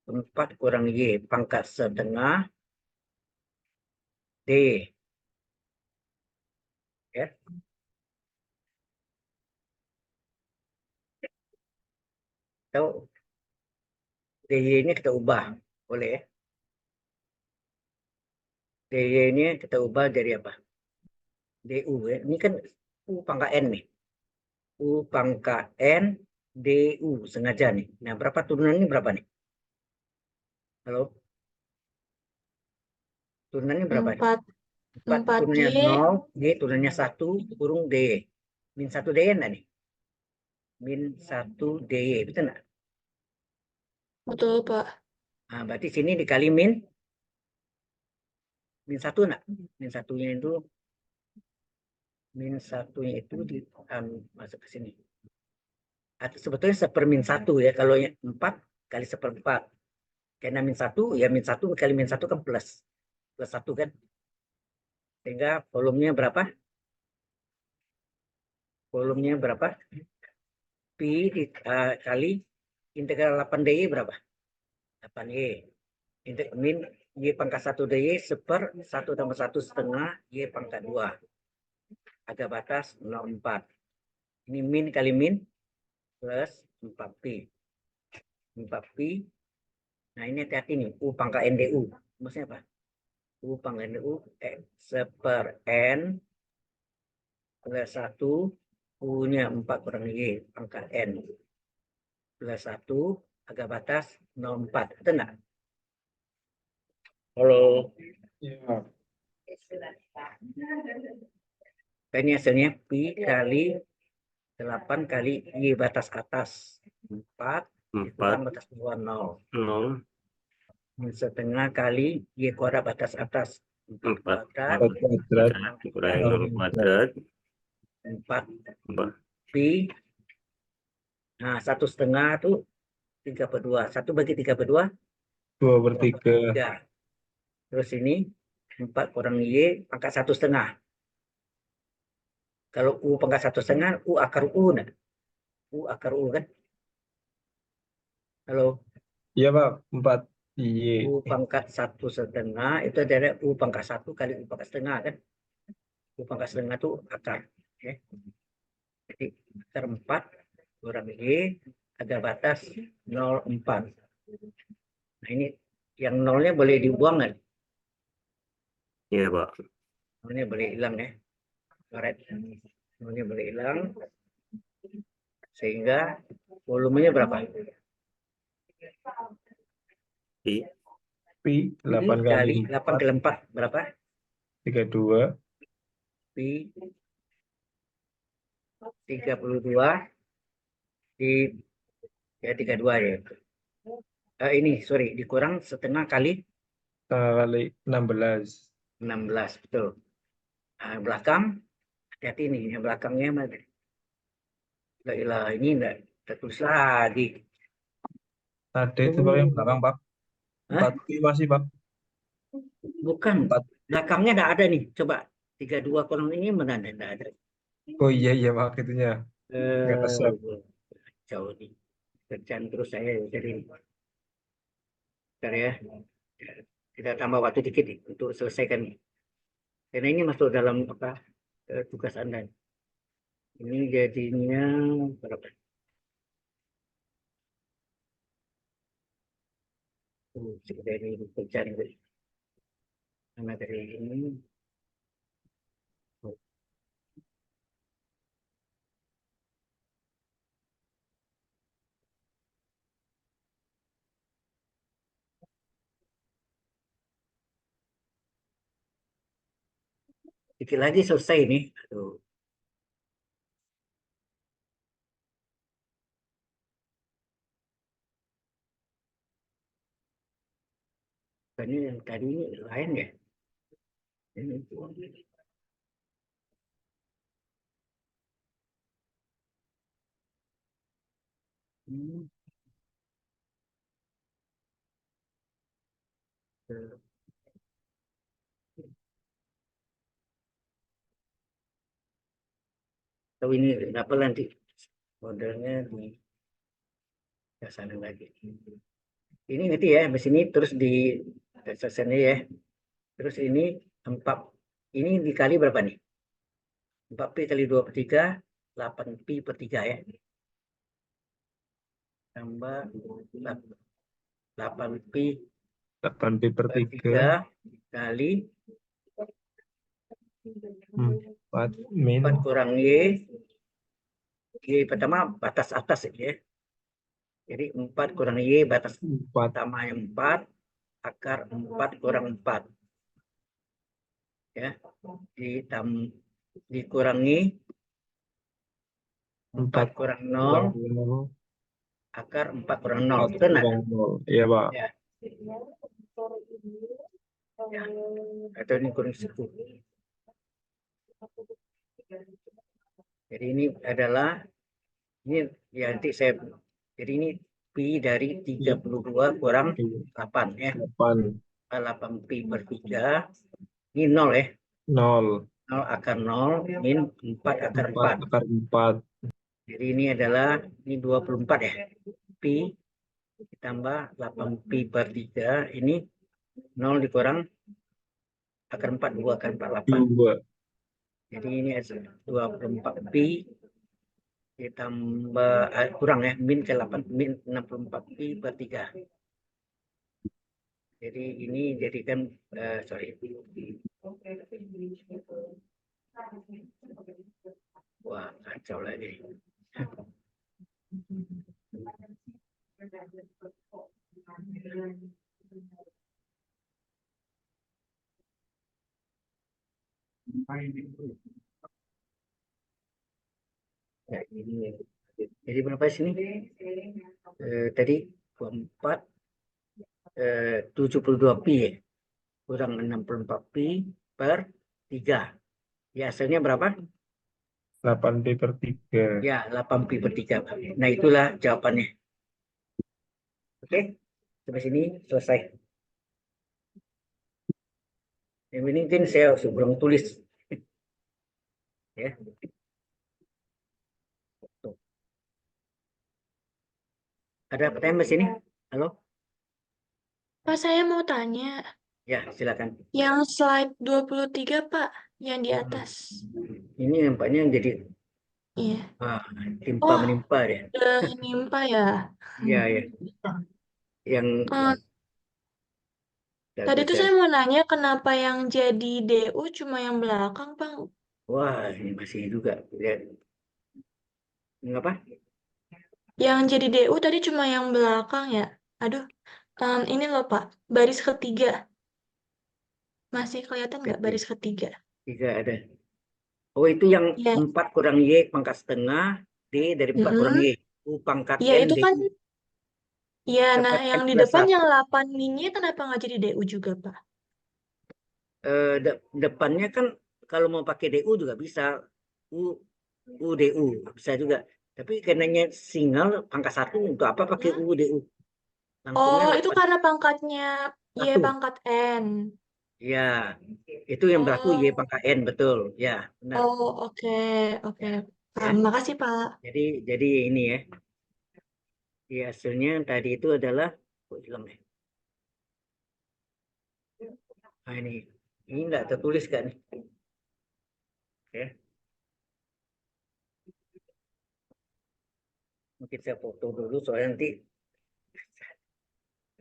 4 kurang Y pangkat setengah D. Ya. Atau DY ini kita ubah, boleh ya. DY ini kita ubah dari apa? DU ya. Ini kan U pangkat N nih. U pangkat N DU sengaja nih. Nah, berapa turunannya berapa nih? Halo? Turunannya berapa? 4 4 4 turunannya Y. 0, D turunannya 1, kurung D. Min 1 D enggak nih? Min 1 D, betul enggak? Betul, Pak. Nah, berarti sini dikali min 1 enggak? Min 1-nya itu masuk ke sini. Atau sebetulnya sepermin 1 ya, kalau 4 kali seperempat. Karena min 1, ya min 1 kali min 1 kan plus 1 kan. Sehingga volumenya berapa? Volumenya berapa? Pi kali integral 8DY berapa? 8Y. Min Y pangkat 1 DY seper 1 tambah 1 setengah Y pangkat 2. Ada batas 0,4. Ini min kali min plus 4Pi. 4Pi. Nah, ini hati-hati nih. U pangkat NDU. Maksudnya apa? U pangkat NDU seper N plus 1. U-nya 4 kurang Y pangkat N. Plus 1. Agak batas 0,4. Betul nggak? Halo. Iya. Ini hasilnya Pi kali 8 kali Y batas atas 4 dikurang 4, batas bawah 0. 0, Setengah kali Y kuadrat batas atas 4 4, kuadrat Kuadrat. dikurangi 0 kuadrat, 4 4, Pi. Nah, 1/2 itu 3/2. 1 bagi 3/2 2/3. 3. Terus ini 4 kurang Y pangkat 1/2. Kalau U pangkat 1/2, U akar U. Nah. U akar U kan? Halo. Iya, Pak. 4 Y. U pangkat 1/2 itu adalah U pangkat 1 kali U pangkat setengah kan? U pangkat setengah itu akar. Ya. Jadi akar 4 kurang Y ada batas 0,4. Nah, ini yang nolnya boleh dibuang nggak? iya Pak. Nolnya boleh hilang ya. Coret. Nolnya boleh hilang. Sehingga volumenya berapa? Pi. Pi Pi 8 kali kali 8 kali 4 berapa? 32. Pi 32 di ya 32 ya. Ini sorry dikurang setengah kali Kali 16. 16 betul. Belakang hati-hati nih yang belakangnya mana? Ini enggak tertulis lagi. Ada itu Pak yang belakang Pak. Hah? 4 pi masih Pak. Bukan. 4. Belakangnya enggak ada nih. Coba 32 kurang ini mana enggak ada. Oh iya Pak itunya. Nggak kesel. Jauh nih. Kerjaan terus saya jadi bentar ya. Kita tambah waktu dikit nih untuk selesaikan. Karena ini masuk dalam apa tugas Anda. Ini jadinya berapa? Sekitar ini pencari karena dari ini dikit lagi selesai nih. Aduh. Ini yang tadi ini lain ya. Ini. Tahu ini apa nanti modelnya di sana lagi. Ini nanti ya, di sini terus di selesai ya. Terus ini 4 ini dikali berapa nih? 4 pi kali 2 per 3 8 pi per 3 ya. Tambah 8 pi 8 pi per 3 kali 4 min 4 kurang Y. Y pertama batas atas ya. Jadi 4 kurang Y batas 4. pertama yang 4 akar 4 kurang 4. Ya. Dikurangi 4 kurang 0 akar 4 kurang 0. 4 Benar? kurang 0. Iya Pak. Ya. Ya. Atau ini kurang 10. Jadi ini adalah ini ya nanti saya jadi ini pi dari 32 kurang 8 ya. 8 pi per 3 ini 0 ya. 0. 0 akar 0 min 4 akar 4. 4 akar 4. Jadi ini adalah ini 24 ya. Pi ditambah 8 pi per 3 ini 0 dikurang akar 4 2 akar 4 8. 2. Jadi ini 24 pi ditambah kurang ya min ke 8 min 64 pi per 3. Jadi ini jadikan sorry. Wah, kacau lagi. Ya, ini. Jadi berapa sini? Tadi 4 72 pi ya. Kurang 64 pi per 3. Ya, hasilnya berapa? 8 pi per 3. Ya, 8 pi per 3. Nah, itulah jawabannya. Oke, sampai sini selesai. Yang ini mungkin saya sebelum tulis. Ya. Ada pertanyaan di sini? Halo? Pak, saya mau tanya. Ya, silakan. Yang slide 23, Pak, yang di atas. Ini nampaknya jadi Iya. timpa menimpa ya. Udah nimpa ya. Iya, ya. Yang Tadi tuh saya mau nanya kenapa yang jadi DU cuma yang belakang, Bang? Wah, ini masih juga. Lihat. Ini apa? Yang jadi DU tadi cuma yang belakang ya. Aduh, ini loh Pak, baris ketiga. Masih kelihatan nggak baris ketiga? Tidak ada. Oh, itu yang Ya, 4 kurang Y pangkat setengah, D dari 4 kurang mm-mm. Y. U pangkat Ya N, itu D. kan, ya nah Dapat yang N di plus depan 1. yang 8 mini kenapa nggak jadi DU juga Pak? Depannya kan kalau mau pakai DU juga bisa. UDU bisa juga. Tapi karenanya single pangkat 1 untuk apa pakai UDU? Langsungnya Oh, itu 8 karena pangkatnya Y 1. pangkat N. Ya, itu yang berlaku Y Oh, pangkat N, betul. Ya, benar. oh oke, oke. Ya, Paham. ya. Makasih Pak. Jadi ini ya. Di hasilnya tadi itu adalah kok hilang ya? Nah, ini enggak tertulis kan? Ya. Mungkin saya foto dulu soalnya nanti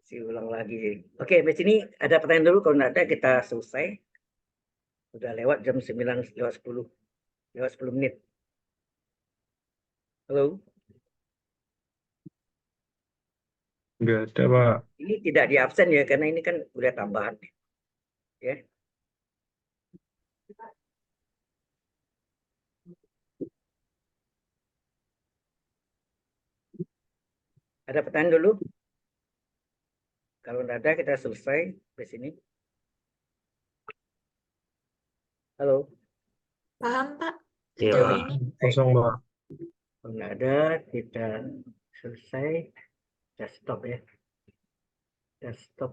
saya ulang lagi. Oke, di sini ada pertanyaan dulu, kalau enggak ada kita selesai. Sudah lewat jam 9 lewat 10. Lewat 10 menit. Halo? Nggak ada, Pak. Ini tidak di absen ya, karena ini kan udah tambahan. Ya. Ada pertanyaan dulu? Kalau tidak ada, kita selesai di sini. Halo? Paham Pak? Iya, Sejauh Pak. ini. Kosong, Pak. Kalau tidak ada, kita selesai. Kita stop ya. Kita stop.